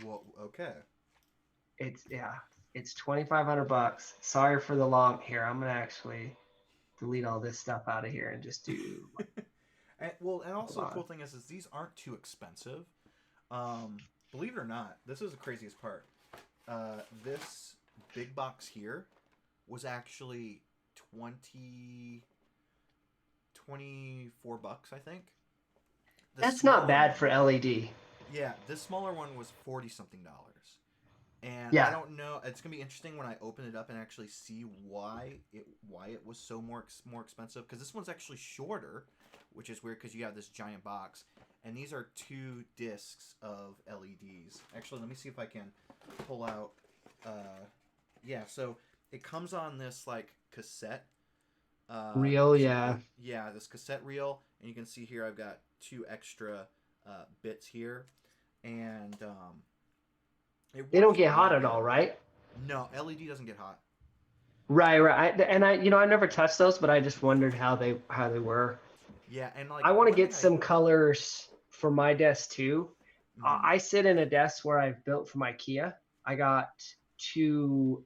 Well, okay. It's $2,500. Sorry for the long here. I'm gonna actually delete all this stuff out of here and just do And hold also the on. cool thing is these aren't too expensive. Believe it or not, this is the craziest part. This big box here was actually 20, 24 bucks, I think. The That's not smaller bad one, for LED. yeah, this smaller one was 40 something dollars. And I Yeah, don't know. It's gonna be interesting when I open it up and actually see why it was so more expensive. Because this one's actually shorter, which is weird because you have this giant box, and these are 2 discs of LEDs. Actually, let me see if I can pull out. Yeah, so it comes on this like cassette. real. Yeah, Yeah, this cassette reel, and you can see here I've got 2 extra bits here, and it they don't works get hot really at all, good. right? No, LED doesn't get hot. Right, right. And I never touched those, but I just wondered how they were. Yeah, and like I want to one get thing I. some colors for my desk too. Mhm. I sit in a desk where I've built from IKEA. I got two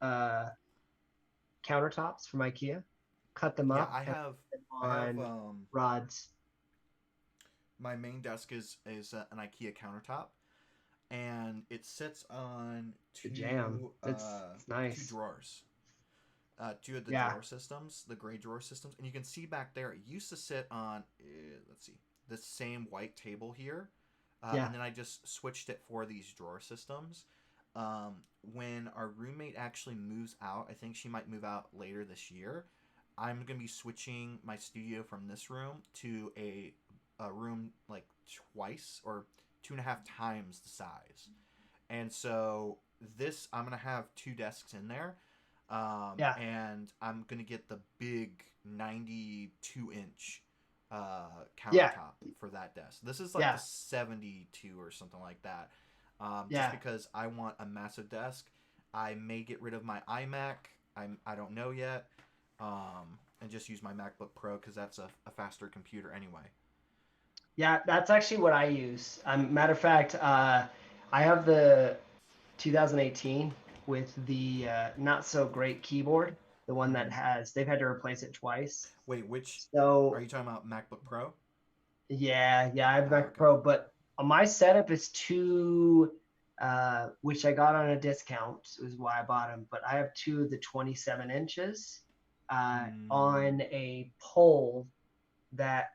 countertops from IKEA, cut them Yeah, up and I have on rods my main desk is an IKEA countertop, and it sits on to jam. It's two nice. drawers. Two of the Yeah, drawer systems, the gray drawer systems, and you can see back there. It used to sit on, let's see, this same white table here, yeah, and then I just switched it for these drawer systems. When our roommate actually moves out, I think she might move out later this year. I'm gonna be switching my studio from this room to a room like twice or 2.5 times the size, and so this I'm gonna have 2 desks in there, yeah, and I'm gonna get the big 92-inch yeah, countertop for that desk. This is like the yeah, 72 or something like that. Just yeah. because I want a massive desk. I may get rid of my iMac. I don't know yet. And just use my MacBook Pro because that's a faster computer anyway. Yeah, that's actually what I use. Matter of fact, I have the 2018 with the not so great keyboard, the one that Hmm. they've had to replace it twice. Wait, which are So you talking about? MacBook Pro? yeah, I have Ah, Mac okay. Pro, but my setup is two, which I got on a discount, is why I bought them. But I have two of the 27 inches Mm, on a pole that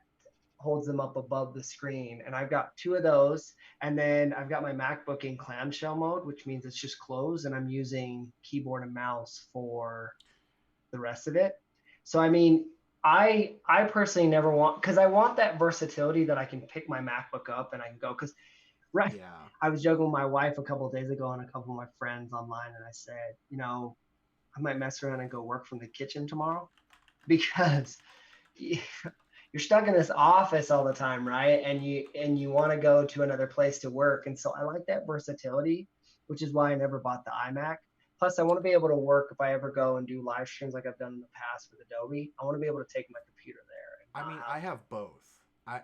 holds them up above the screen. And I've got two of those. And then I've got my MacBook in clamshell mode, which means it's just closed. And I'm using keyboard and mouse for the rest of it. So, I mean, I personally never want, because I want that versatility that I can pick my MacBook up and I can go. Because, right, yeah. I was joking with my wife a couple of days ago and a couple of my friends online. And I said, I might mess around and go work from the kitchen tomorrow because you're stuck in this office all the time, right? And you want to go to another place to work. And so I like that versatility, which is why I never bought the iMac. Plus, I want to be able to work if I ever go and do live streams like I've done in the past with Adobe. I want to be able to take my computer there and I not mean, I have to. have both. I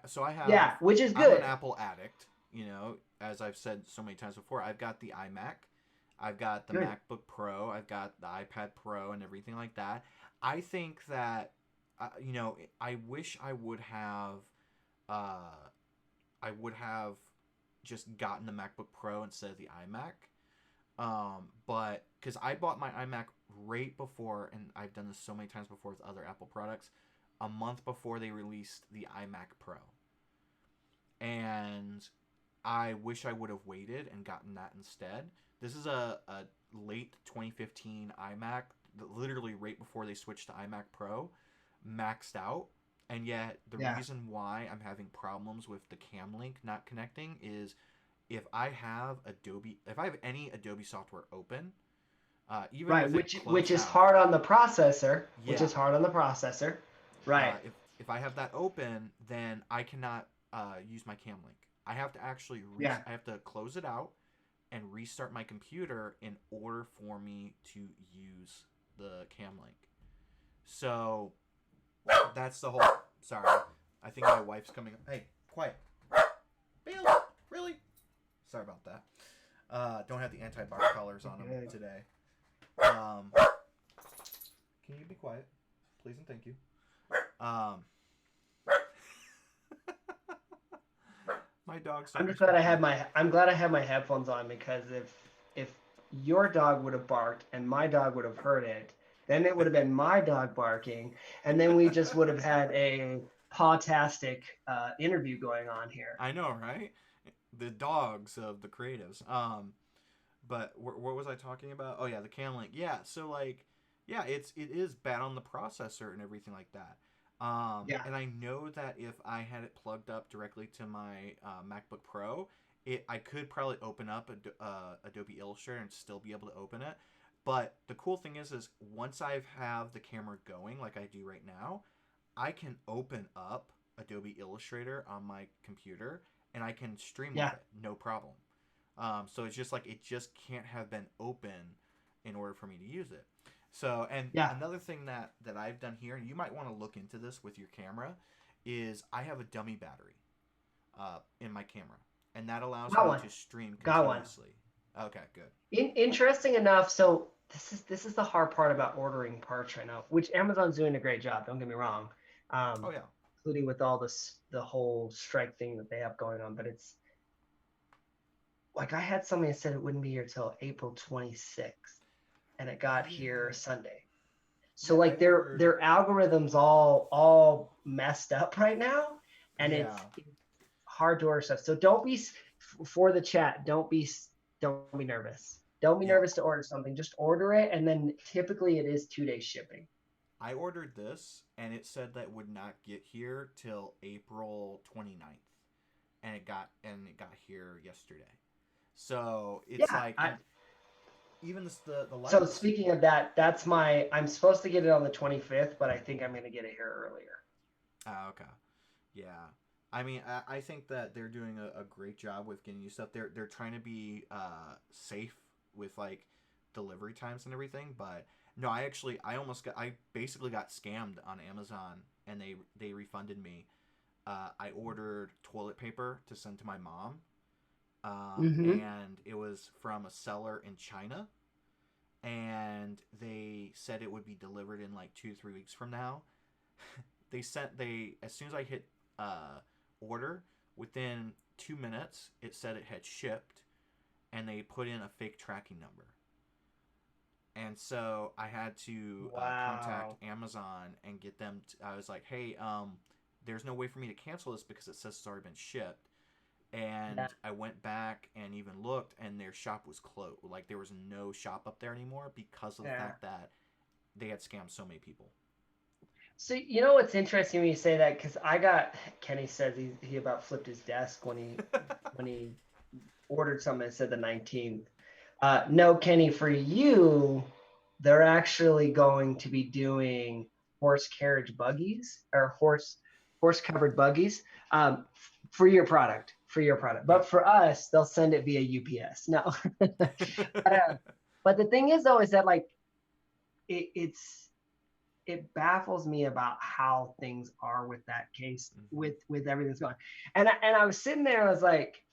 Yeah, which is I'm an good. Apple addict, you know, as I've said so many times before, I've got the iMac, I've got the Good. MacBook Pro, I've got the iPad Pro, and everything like that. I think that, you know, I wish uh, I would have just gotten the MacBook Pro instead of the iMac. But because I bought my iMac right before, and I've done this so many times before with other Apple products, a month before they released the iMac Pro. And I wish I would have waited and gotten that instead. This is a late 2015 iMac, literally right before they switched to iMac Pro, maxed out. And yet, the Yeah. reason why I'm having problems with the Cam Link not connecting is if I have any Adobe software open, even Right. with it Which closed is out, hard on the processor. Which yeah, is hard on the processor. Right. if I have that open, then I cannot use my Cam Link. I have to actually Yeah. I have to close it out and restart my computer in order for me to use the Cam Link. So that's the whole. Sorry, I think my wife's coming. Hey, quiet. Bill, really? Sorry about that. Don't have the anti-bark collars on them Okay. today. Can you be quiet, please and thank you. My dog's. I'm just glad I'm glad I had my headphones on, because if your dog would have barked and my dog would have heard it, then it would have been my dog barking, and then we just would have had a pawtastic interview going on here. I know, right? The dogs of the creatives. But what was I talking about? Oh yeah, the Cam Link. Yeah, so like, yeah, it is bad on the processor and everything like that. Yeah. And I know that if I had it plugged up directly to my MacBook Pro, I could probably open up Adobe Illustrator and still be able to open it. But the cool thing is once I have the camera going, like I do right now, I can open up Adobe Illustrator on my computer and I can stream with Yeah. it, no problem. So it's just like it just can't have been open in order for me to use it. So, and Yeah. another thing that I've done here, and you might want to look into this with your camera, is I have a dummy battery in my camera, and that allows Got me one. to stream Got one. continuously. Okay, good. Interesting enough, so this is the hard part about ordering parts right now, which Amazon's doing a great job. Don't get me wrong, Oh um, yeah, including with all this the whole strike thing that they have going on. But it's like I had somebody that said it wouldn't be here till April 26th, and it got here yeah, Sunday. So yeah. I like ordered. their algorithms all messed up right now, and Yeah, it's hard to order stuff. So don't be for the chat. Don't be nervous. Don't be yeah. nervous to order something. Just order it, and then typically it is 2 days shipping. I ordered this, and it said that it would not get here till April 29th, and it got here yesterday. So it's Yeah. like, and even the So lights. speaking of that, I'm supposed to get it on the 25th, but I think I'm gonna get it here earlier. Okay. Yeah. I mean, I think that they're doing a great job with getting you stuff. They're trying to be safe with like delivery times and everything, but no, I basically got scammed on Amazon, and they refunded me. I ordered toilet paper to send to my mom, Mm-hmm. and it was from a seller in China, and they said it would be delivered in like 2 3 weeks from now. They as soon as I hit order, within 2 minutes it said it had shipped, and they put in a fake tracking number. And so I had to Wow. contact Amazon and get them. I was like, hey, there's no way for me to cancel this because it says it's already been shipped. Yeah. And I went back and even looked, and their shop was closed. Like there was no shop up there anymore because of the Yeah. fact that they had scammed so many people. So you know what's interesting when you say that, because I got Kenny says he about flipped his desk when he ordered something that said the 19th. No, Kenny, for you, they're actually going to be doing horse carriage buggies or horse covered buggies for your product. For your product, but Yep. for us, they'll send it via UPS. No, but the thing is though, is that like it's it baffles me about how things are with that case Hmm. with everything's going. And I was sitting there, I was like,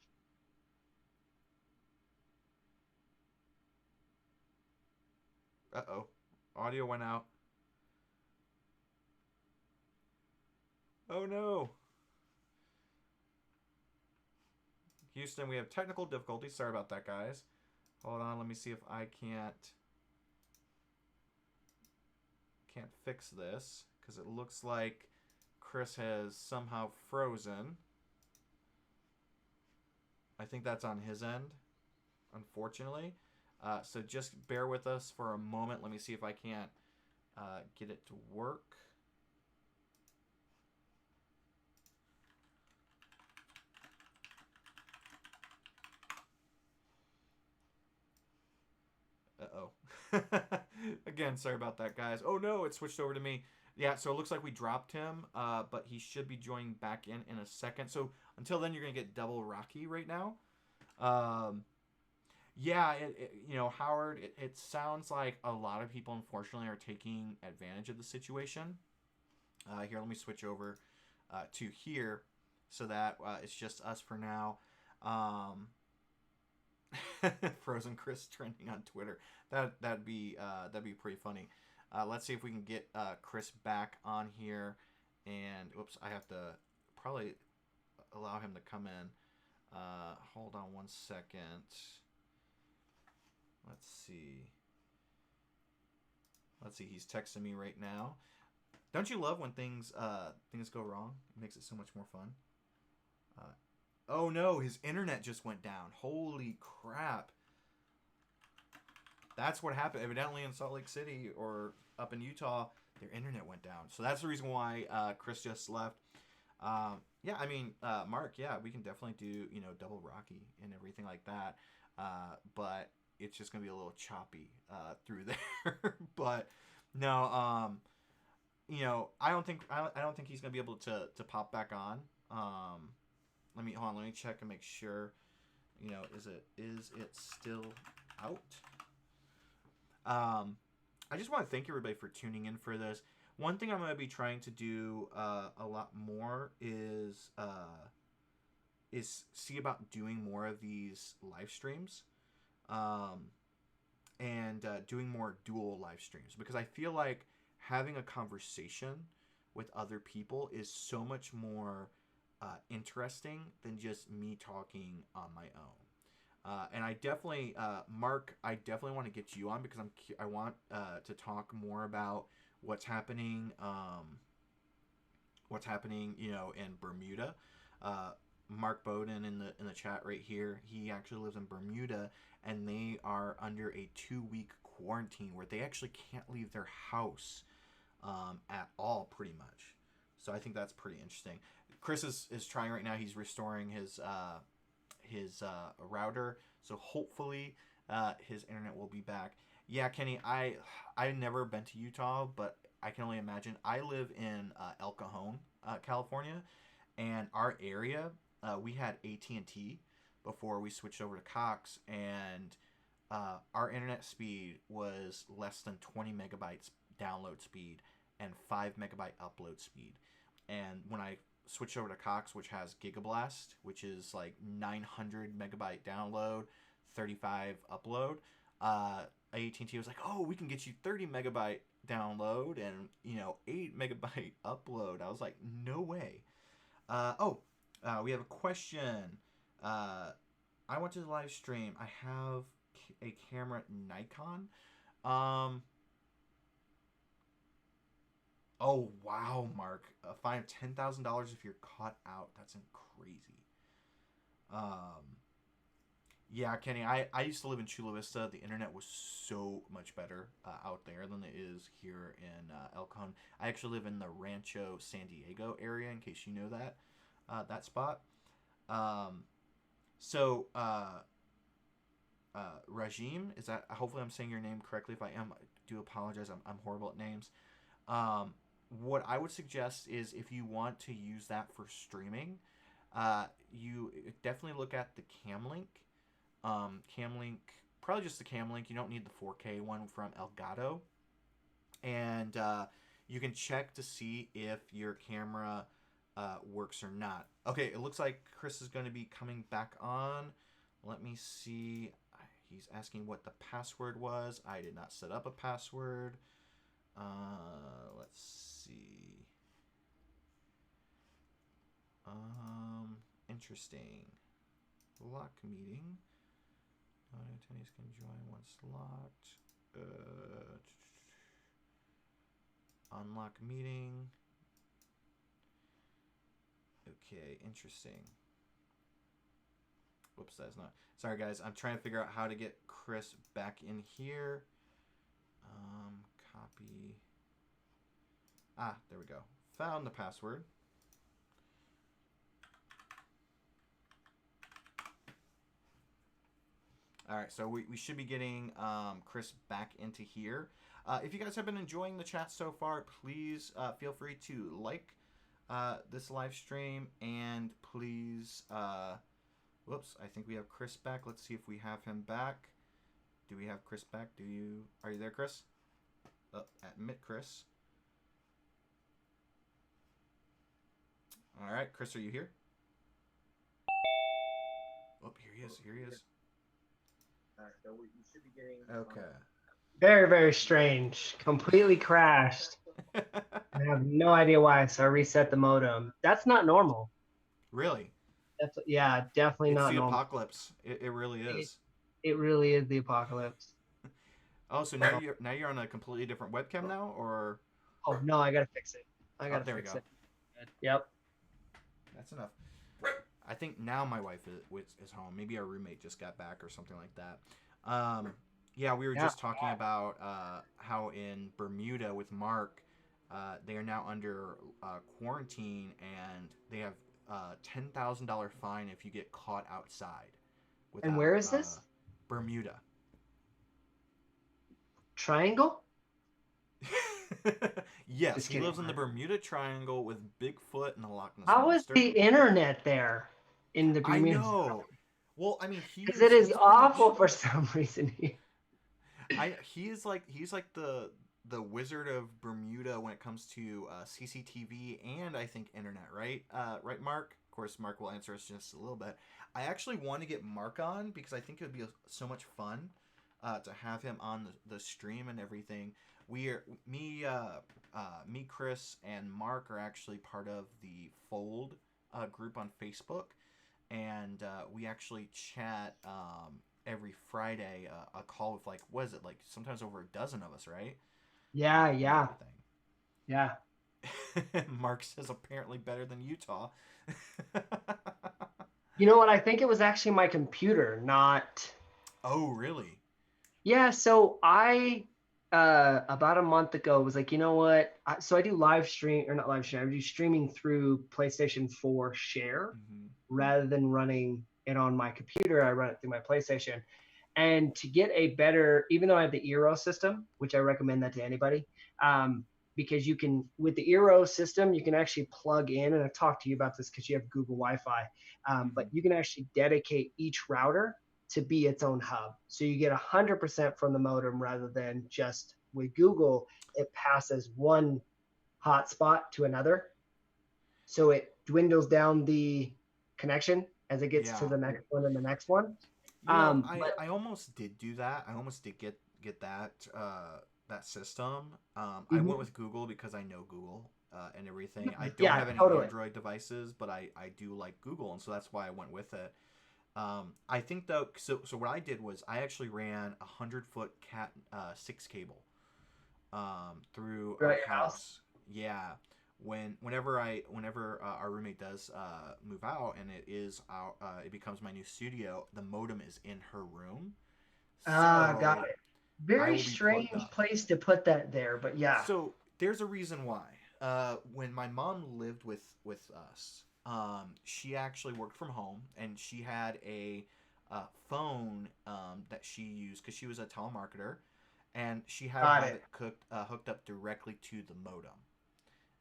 Uh-oh. Audio went out. Oh no. Houston, we have technical difficulties. Sorry about that, guys. Hold on, let me see if I can't fix this, because it looks like Chris has somehow frozen. I think that's on his end, unfortunately. So just bear with us for a moment. Let me see if I can't get it to work. Uh-oh. Again, sorry about that, guys. Oh no, it switched over to me. Yeah, so it looks like we dropped him, but he should be joining back in a second. So until then, you're going to get double Rocky right now. Yeah, Howard, it sounds like a lot of people, unfortunately, are taking advantage of the situation. Here, let me switch over to here so that it's just us for now. Frozen Chris trending on Twitter. That'd be pretty funny. Let's see if we can get Chris back on here. And oops, I have to probably allow him to come in. Hold on one second. Let's see. He's texting me right now. Don't you love when things go wrong? It makes it so much more fun. Oh no, his internet just went down. Holy crap. That's what happened. Evidently in Salt Lake City or up in Utah, their internet went down. So that's the reason why Chris just left. Yeah, I mean, Mark, yeah, we can definitely do, double Rocky and everything like that. But it's just going to be a little choppy through there. But no, I don't think he's going to be able to pop back on. Let me check and make sure. Is it still out? I just want to thank everybody for tuning in for this. One thing I'm going to be trying to do a lot more is see about doing more of these live streams, and doing more dual live streams, because I feel like having a conversation with other people is so much more interesting than just me talking on my own. And I definitely, Mark, I definitely want to get you on, because I want to talk more about what's happening, in Bermuda. Mark Bowden in the chat right here. He actually lives in Bermuda, and they are under a 2-week quarantine where they actually can't leave their house at all, pretty much. So I think that's pretty interesting. Chris is trying right now. He's restoring his router, so hopefully his internet will be back. Yeah, Kenny, I've never been to Utah, but I can only imagine. I live in El Cajon, California, and our area, we had AT&T before we switched over to Cox, and our internet speed was less than 20 megabytes download speed and 5 megabyte upload speed. And when I switched over to Cox, which has Gigablast, which is like 900 megabyte download, 35 upload, AT&T was like, oh, we can get you 30 megabyte download and 8 megabyte upload. I was like, no way. We have a question. I went to the live stream. I have a camera Nikon. Oh wow, Mark! A fine of $10,000 if you're caught out. That's crazy. Yeah, Kenny. I used to live in Chula Vista. The internet was so much better out there than it is here in El Cajon. I actually live in the Rancho San Diego area, in case you know that spot. So Rajim, is that? Hopefully, I'm saying your name correctly. If I am, I do apologize. I'm horrible at names. What I would suggest is, if you want to use that for streaming, you definitely look at the Camlink. Camlink, probably just the Camlink. You don't need the 4K one from Elgato. And you can check to see if your camera works or not. Okay, it looks like Chris is going to be coming back on. Let me see. he's asking what the password was. I did not set up a password. Let's see. Interesting. Lock meeting. Attendees can join once locked. Unlock meeting. Okay, interesting. Whoops, that's not. Sorry, guys. I'm trying to figure out how to get Chris back in here. Copy. Ah, there we go. Found the password. All right, so we should be getting Chris back into here. If you guys have been enjoying the chat so far, please feel free to like this live stream, and please, whoops, I think we have Chris back. Let's see if we have him back. Do we have Chris back? Are you there, Chris? Admit Chris. All right, Chris, are you here? Oh, here he is. So we should be getting. Okay. Very, very strange. Completely crashed. I have no idea why, so I reset the modem. That's not normal. Really? Definitely not normal. It's the apocalypse. It really is. It really is the apocalypse. Oh, so now you're on a completely different webcam now, or? Oh no, I gotta fix it. There we go. Yep. That's enough. I think now my wife is home. Maybe our roommate just got back or something like that. Yeah, we were just talking about how in Bermuda with Mark, they are now under quarantine, and they have $10,000 fine if you get caught outside. And where is this? Bermuda. Triangle? Yes, he lives in the Bermuda Triangle with Bigfoot and the Loch Ness How Monster. is the internet there in the Bermuda? I know. Well, I mean, because it is awful for some reason here. He's like the Wizard of Bermuda when it comes to CCTV and I think internet, right? Right, Mark? Of course, Mark will answer us just a little bit. I actually want to get Mark on because I think it would be so much fun to have him on the stream and everything. Me, Chris, and Mark are actually part of the Fold group on Facebook, and we actually chat every Friday. A call with sometimes over a dozen of us, right? Yeah. Mark says apparently better than Utah. You know what? I think it was actually my computer, not. Oh, really? Yeah. So I about a month ago was like, you know what? So I do live stream, or not live stream. I do streaming through PlayStation 4 Share rather than running it on my computer. I run it through my PlayStation. And to get a better, even though I have the Eero system, which I recommend that to anybody, because you can, with the Eero system, you can actually plug in, and I've talked to you about this because you have Google Wi-Fi, but you can actually dedicate each router to be its own hub. So you get 100% from the modem rather than just with Google, it passes one hotspot to another. So it dwindles down the connection as it gets to the next one and the next one. I almost did do that. I almost did get that that system. I went with Google because I know Google and everything. I don't have any Android devices, but I do like Google, and so that's why I went with it. I think though, so what I did was I actually ran 100-foot Cat 6 cable through our house. Yeah. Whenever our roommate does move out and it becomes my new studio, the modem is in her room. Got it. Very strange place to put that there, but yeah. So there's a reason why. When my mom lived with us, she actually worked from home, and she had a phone that she used because she was a telemarketer, and she had it hooked up directly to the modem.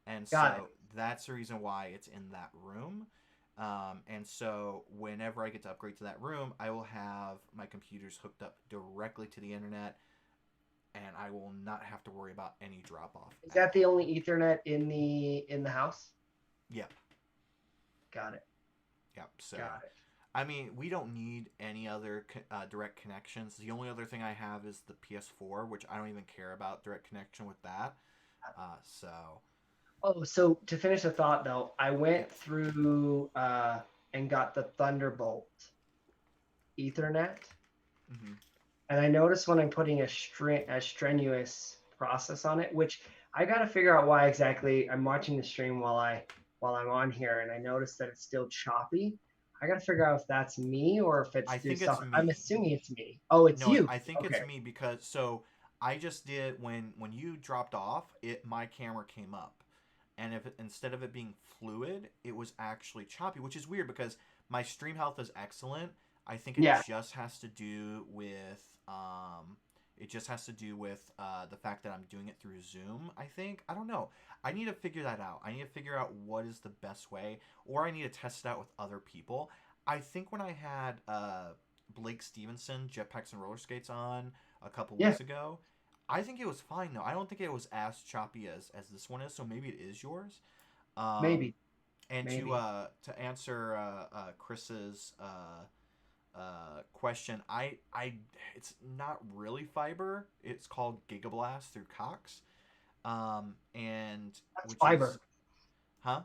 And that's the reason why it's in that room. And so whenever I get to upgrade to that room, I will have my computers hooked up directly to the internet, and I will not have to worry about any drop off. Is that the only Ethernet in the house? Yep. Got it. Yep. So, got it. I mean, we don't need any other direct connections. The only other thing I have is the PS4, which I don't even care about direct connection with that. So Oh, so to finish the thought though, I yeah. went through and got the Thunderbolt Ethernet, Hmm. and I noticed when I'm putting a strenuous process on it, which I got to figure out why exactly. I'm watching the stream while I'm on here, and I noticed that it's still choppy. I got to figure out if that's me or if it's I through think it's stuff. I'm me. assuming it's me. Oh, it's No, you. I think it's Okay, me because so I just did when you dropped off, it my camera came up, and if instead of it being fluid, it was actually choppy, which is weird because my stream health is excellent. I think it yeah, just has to do with the fact that I'm doing it through Zoom. I think I don't know. I need to figure that out. I need to figure out what is the best way, or I need to test it out with other people. I think when I had Blake Stevenson, Jetpacks and Roller Skates on a couple yeah, weeks ago, I think it was fine though. I don't think it was as choppy as this one is, so maybe it is yours. Um, maybe, and maybe. to answer Chris's question, I it's not really fiber. It's called Gigablast through Cox, and That's which is fiber. huh?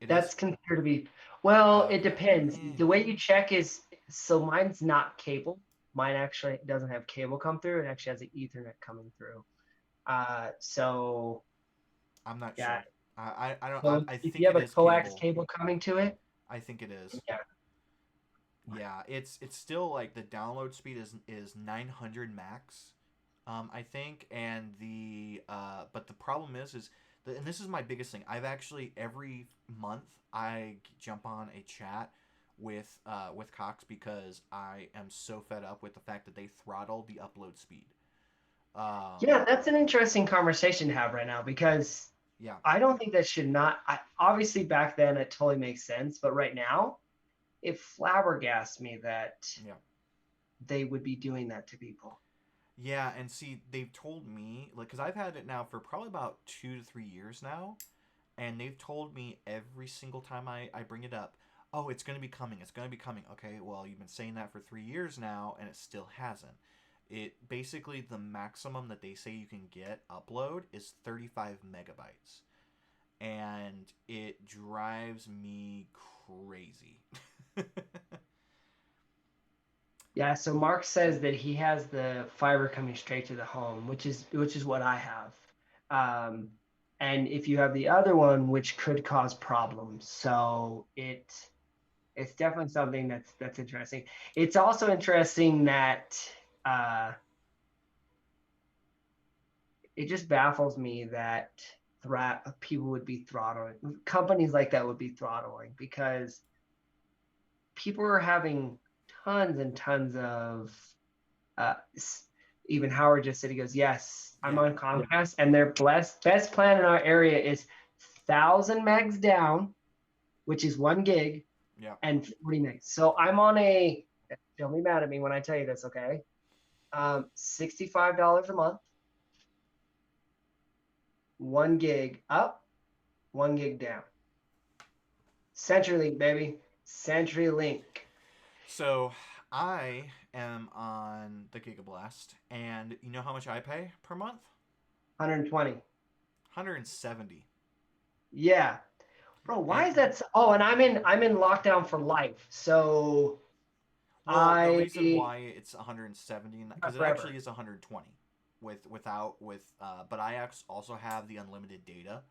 It is. That's considered to be, well, it Okay. depends. Eh. The way you check is, so mine's not cable. Mine actually doesn't have cable come through. It actually has the Ethernet coming through. So I'm not yeah. sure. I don't. So I if you think have it a is coax cable. cable coming to it, I think it is. yeah. Yeah, it's still like the download speed is 900 max, I think, and the but the problem is and this is my biggest thing. I've actually every month I jump on a chat with Cox because I am so fed up with the fact that they throttle the upload speed. Um, Yeah, that's an interesting conversation to have right now because yeah, I don't think that should not. Obviously, back then it totally makes sense, but right now it flabbergasts me that yeah. they would be doing that to people. Yeah, and see, they've told me like because I've had it now for probably about 2 to 3 years now, and they've told me every single time I bring it up, oh, it's going to be coming, it's going to be coming. Okay, well, you've been saying that for 3 years now, and it still hasn't. It basically the maximum that they say you can get upload is 35 megabytes, and it drives me crazy. Yeah, so Mark says that he has the fiber coming straight to the home, which is what I have. Um, and if you have the other one, which could cause problems, so it's definitely something that's interesting. It's also interesting that uh, it just baffles me that people would be throttling companies like that would be throttling because people are having tons and tons of uh, even Howard just said, he goes, yes, I'm Yeah, on Comcast, and their best plan in our area is 1,000 megs down, which is 1 gig, yeah. and 40 megs. So I'm on a, don't be mad at me when I tell you this, okay? $65 a month, 1 gig up, 1 gig down. CenturyLink, baby. CenturyLink. So I am on the Gigablast, and you know how much I pay per month? 120. 170. Yeah. Bro, why And is that oh, and I'm in lockdown for life. So well, the I reason why it's 170 because not it actually forever. is 120 but I also have the unlimited data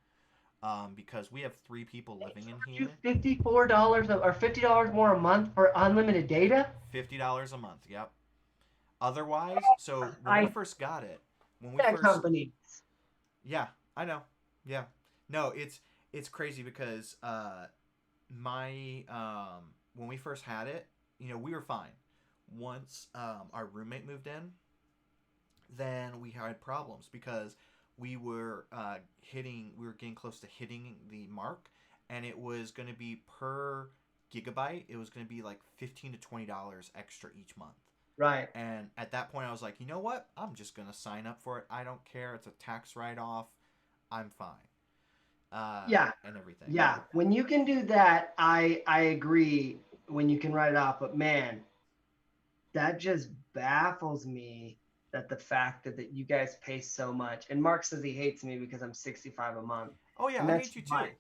because we have 3 people They living in charge you here. $54 or $50 more a month for unlimited data? $50 a month. Yep. Otherwise, so when we I first got it, when we that first company. yeah, I know. Yeah. No, it's crazy because my when we first had it, we were fine. Once our roommate moved in, then we had problems because we were getting close to hitting the mark, and it was going to be per gigabyte. It was going to be like $15 to $20 extra each month. Right. And at that point, I was like, you know what? I'm just going to sign up for it. I don't care. It's a tax write off. I'm fine. Yeah. And everything. Yeah. When you can do that, I agree. when you can write it off. But man, that just baffles me that the fact that you guys pay so much. And Mark says he hates me because I'm 65 a month, Oh yeah, and I that's hate you too. life.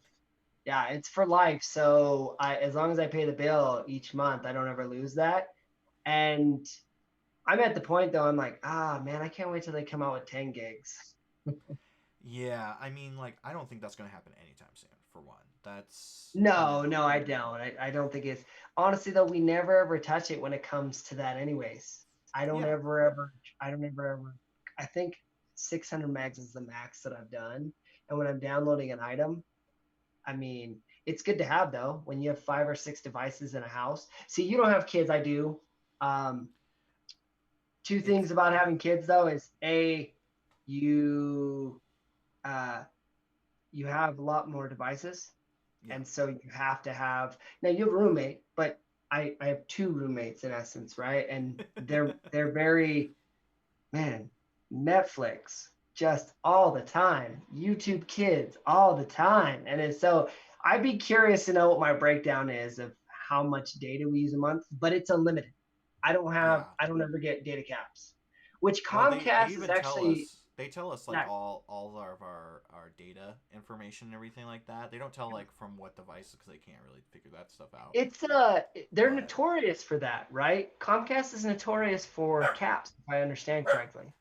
Yeah, it's for life. So as long as I pay the bill each month, I don't ever lose that. And I'm at the point though, I'm like, ah, man, I can't wait till they come out with 10 gigs. Yeah, I mean, like, I don't think that's gonna happen anytime soon. For one, that's No, no, I don't. I don't think it's honestly though, we never ever touch it when it comes to that anyways. I don't yeah, ever ever I don't ever ever I think 600 megs is the max that I've done. And when I'm downloading an item, I mean, it's good to have though when you have 5 or 6 devices in a house. See, you don't have kids, I do. Um, two it's things about having kids though is a you uh you have a lot more devices, yeah. and so you have to have now you have a roommate, but I have two roommates in essence, right? And they're very, man, Netflix just all the time, YouTube Kids all the time, and it's so I'd be curious to know what my breakdown is of how much data we use a month, but it's unlimited. Yeah. I don't ever get data caps, which Well, they Comcast is even tell actually us they tell us like not. all of our data information and everything like that. They don't tell like from what devices because they can't really figure that stuff out. It's they're But notorious for that, right? Comcast is notorious for caps, if I understand correctly.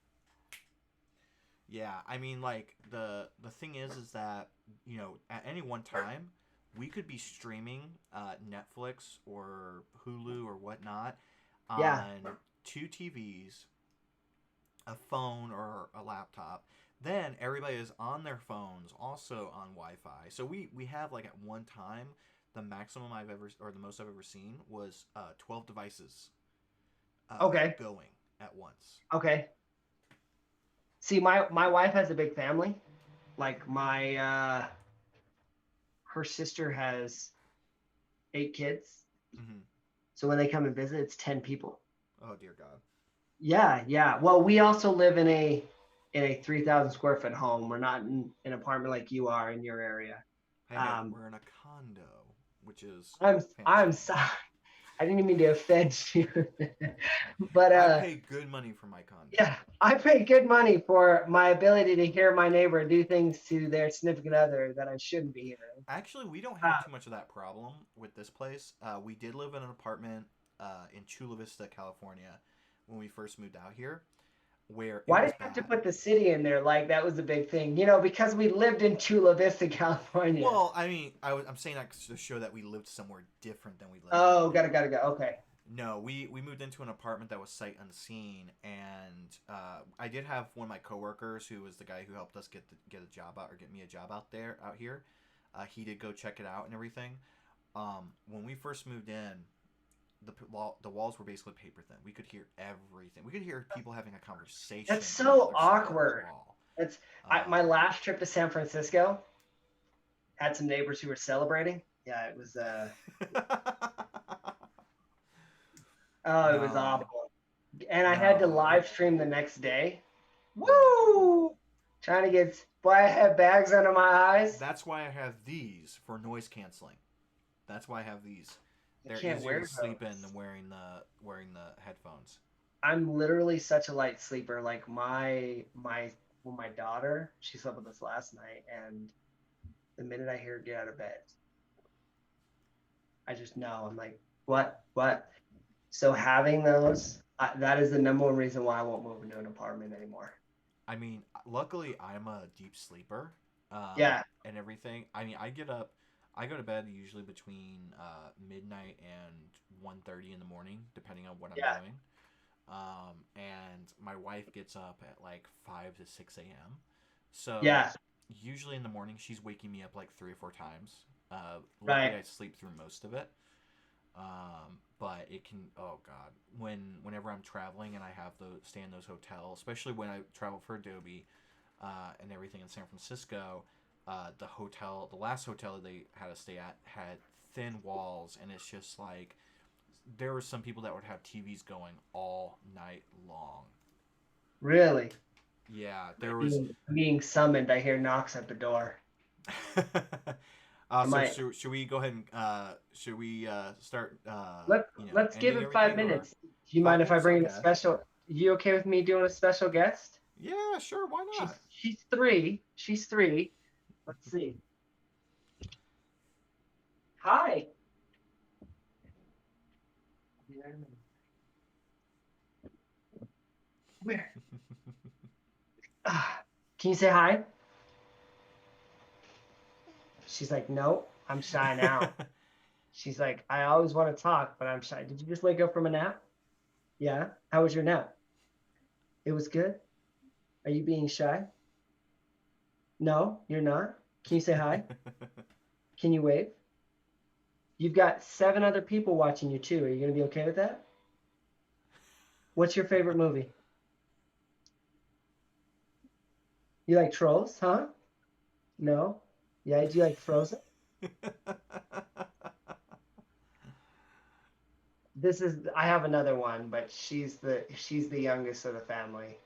yeah, I mean like the thing is that you know at any one time we could be streaming Netflix or Hulu or whatnot Yeah. on two TVs, a phone or a laptop. Then everybody is on their phones, also on Wi-Fi. So we have like at one time the maximum I've ever or the most I've ever seen was 12 devices Okay. going at once. Okay. See, my wife has a big family. Like my her sister has 8 kids. Mm-hmm. So when they come and visit, it's 10 people. Oh dear God. Yeah, yeah. Well, we also live in a 3,000 square foot home. We're not in an apartment like you are in your area. Hey, hey, Um, we're in a condo, which is I'm fancy. sorry. I didn't mean to offend you, but I pay good money for my condo. yeah, I pay good money for my ability to hear my neighbor do things to their significant other that I shouldn't be hearing. Actually, we don't have Uh, too much of that problem with this place. We did live in an apartment in Chula Vista, California, when we first moved out here, where it why did was you have to bad. put the city in there? Like that was a big thing, because we lived in Chula Vista, California. Well, I mean, I'm saying that to show that we lived somewhere different than we live right Oh, now. gotta go. Okay. No, we moved into an apartment that was sight unseen, and I did have one of my coworkers who was the guy who helped us get a job out or get me a job out here. He did go check it out and everything. When we first moved in, the walls were basically paper thin. We could hear everything. We could hear people having a That's conversation on the so other side of the awkward. wall. That's my Um, last trip to San Francisco. Had some neighbors who were celebrating. Yeah, it was. Oh, it was no, awful. And I had to no. live stream the next day. Oh my god. Woo! Trying to get. Boy, I had bags under my eyes. That's why I have these for noise canceling. That's why I have these. I They're can't easier to wear sleep in those. than wearing the headphones. I'm literally such a light sleeper. Like my daughter, she slept with us last night, and the minute I hear her get out of bed, I just know. I'm like, what? So having those, that is the number one reason why I won't move into an apartment anymore. I mean, luckily I'm a deep sleeper, Yeah, and everything. I mean, I go to bed usually between midnight and 1:30 in the morning, depending on what I'm yeah, doing. And my wife gets up at like 5 to 6 a.m. So yeah. usually in the morning she's waking me up like 3 or 4 times. Luckily Right. I sleep through most of it. But it can, oh god, whenever I'm traveling and I have to stay in those hotels, especially when I travel for Adobe, and everything in San Francisco, the last hotel that they had to stay at had thin walls, and it's just like there were some people that would have TVs going all night long. Really. Yeah, there was. Being summoned, I hear knocks at the door. I So might should we go ahead and should we start let you know, let's give ending it 5 minutes. everything, or Do you mind five if I minutes? bring in a Okay. special? You okay with me doing a special guest? Yeah, sure. Why not? She's 3. She's 3. Let's see. Hi. Where? Can you say hi? She's like, no, I'm shy now. She's like, I always want to talk, but I'm shy. Did you just wake up from a nap? Yeah. How was your nap? It was good. Are you being shy? No, you're not. Can you say hi? Can you wave? You've got 7 other people watching you too. Are you going to be okay with that? What's your favorite movie? You like Trolls, huh? No. Yeah, do you like Frozen? I have another one, but she's the youngest of the family.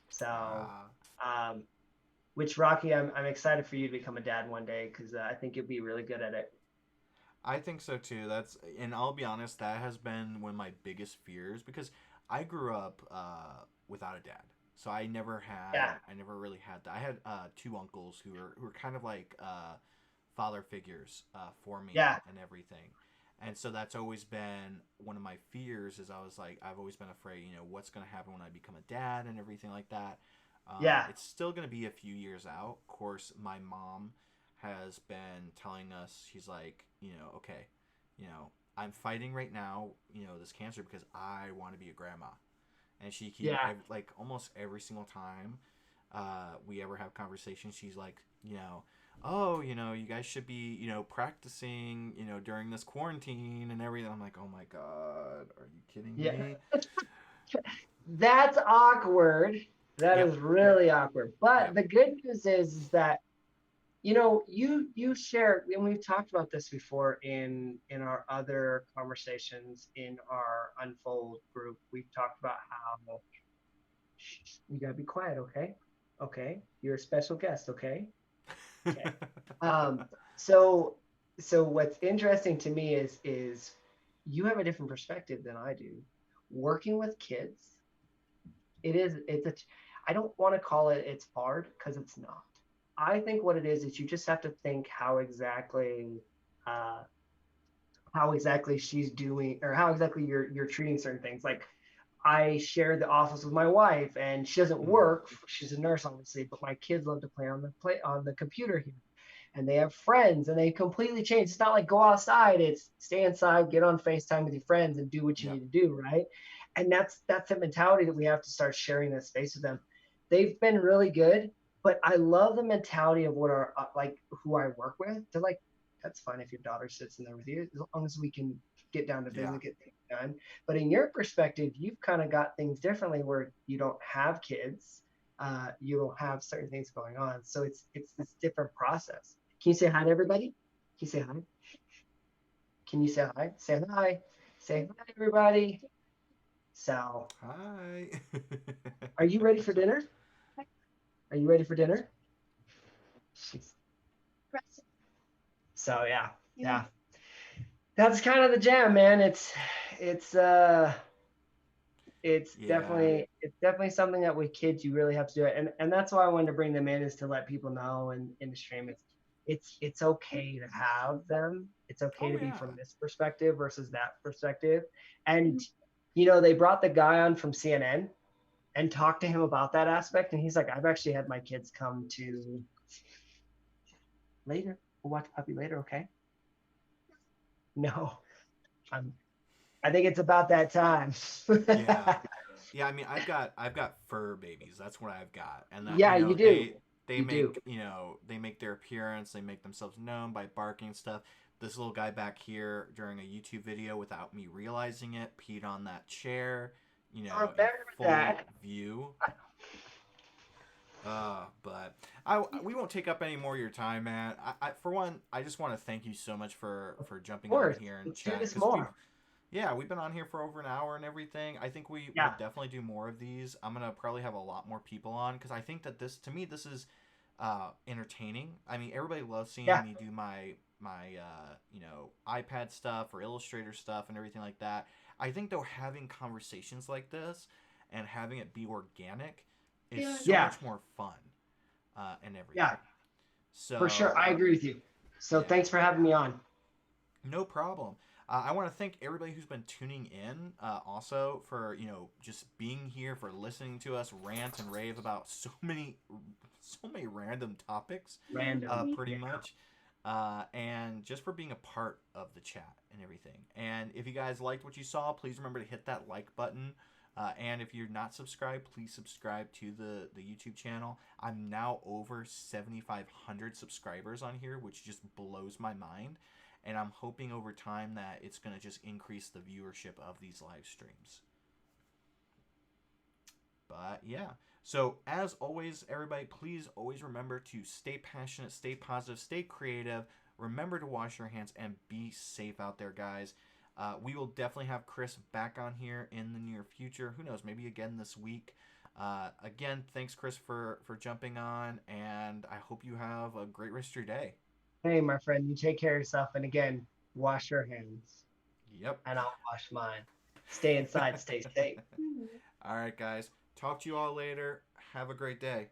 So, Ah. um, which Rocky, I'm excited for you to become a dad one day because I think you'll be really good at it. I think so too. And I'll be honest, that has been one of my biggest fears because I grew up without a dad, so Yeah, I never really had that. I had two uncles who were kind of like father figures for me yeah, and everything, and so that's always been one of my fears. Is I've always been afraid, you know, what's gonna happen when I become a dad and everything like that. yeah, It's still gonna be a few years out. Of course, my mom has been telling us, she's like, you know, okay, you know, I'm fighting right now, you know, this cancer because I want to be a grandma. And yeah, like almost every single time we ever have conversations, she's like, you know, oh, you know, you guys should be, you know, practicing, you know, during this quarantine and everything. I'm like, oh my God, are you kidding yeah. me? That's awkward. That Yep, is really awkward. But yep. the good news is that you share, and we've talked about this before in our other conversations in our Unfold group. We've talked about how you gotta be quiet, okay? Okay, you're a special guest, okay? Okay. Um, so so what's interesting to me is you have a different perspective than I do. Working with kids, it's a I don't want to call it it's hard because it's not. I think what it is you just have to think uh, how exactly she's doing or how exactly you're treating certain things. Like I share the office with my wife, and she doesn't Mhm. work. She's a nurse, obviously, but my kids love to play on the computer here, and they have friends, and they completely change. It's not like go outside; it's stay inside, get on FaceTime with your friends, and do what you Yep. need to do, right? And that's the mentality that we have to start sharing that space with them. They've been really good, but I love the mentality of what our like who I work with. They're like, that's fine if your daughter sits in there with you, as long as we can get down to Yeah. business, get things done. But in your perspective, you've kind of got things differently where you don't have kids, you don't have certain things going on, so it's this different process. Can you say hi to everybody? Can you say hi? Can you say hi? Say hi. Say hi, everybody. So, Hi. are you ready for dinner? Are you ready for dinner? So yeah, yeah. That's kind of the jam, man. It's uh Yeah. it's definitely something that with kids you really have to do it, and that's why I wanted to bring them in is to let people know and in the stream it's okay to have them. It's okay Oh to be yeah. from this perspective versus that perspective. And they brought the guy on from CNN and talked to him about that aspect, and he's like, I've actually had my kids come to later. We'll watch Puppy later, okay? No, I'm. I think it's about that time. Yeah. Yeah, I mean, I've got fur babies. That's what I've got. And that, you Yeah, you know, do. they You do. make, you know, they make their appearance, they make themselves known by barking and stuff. This little guy back here during a YouTube video without me realizing it peed on that chair, you I know, in remember full that. view. But I we won't take up any more of your time, man. For one, I just want to thank you so much Of for jumping on course. here and Let's do chat this because more. we've been on here for over an hour and everything. I think we will Yeah. definitely do more of these. I'm gonna probably have a lot more people on because I think that this to me this is entertaining. I mean, everybody loves seeing Yeah. me do my my iPad stuff or Illustrator stuff and everything like that. I think though having conversations like this and having it be organic is so Yeah, much more fun and yeah, everything. for sure. So I agree with you. So yeah, thanks for having me on. no problem. I want to thank everybody who's been tuning in, also for just being here, for listening to us rant and rave about so many random topics, Random. pretty Yeah. much, and just for being a part of the chat and everything. And if you guys liked what you saw, please remember to hit that like button. And if you're not subscribed, please subscribe to the YouTube channel. I'm now over 7,500 subscribers on here, which just blows my mind. And I'm hoping over time that it's going to just increase the viewership of these live streams. But yeah. So as always, everybody, please always remember to stay passionate, stay positive, stay creative. Remember to wash your hands and be safe out there, guys. We will definitely have Chris back on here in the near future. Who knows? Maybe again this week. Again, thanks, Chris, for jumping on, and I hope you have a great rest of your day. Hey, my friend, you take care of yourself. And again, wash your hands. Yep. And I'll wash mine. Stay inside, stay safe. All right, guys. Talk to you all later. Have a great day.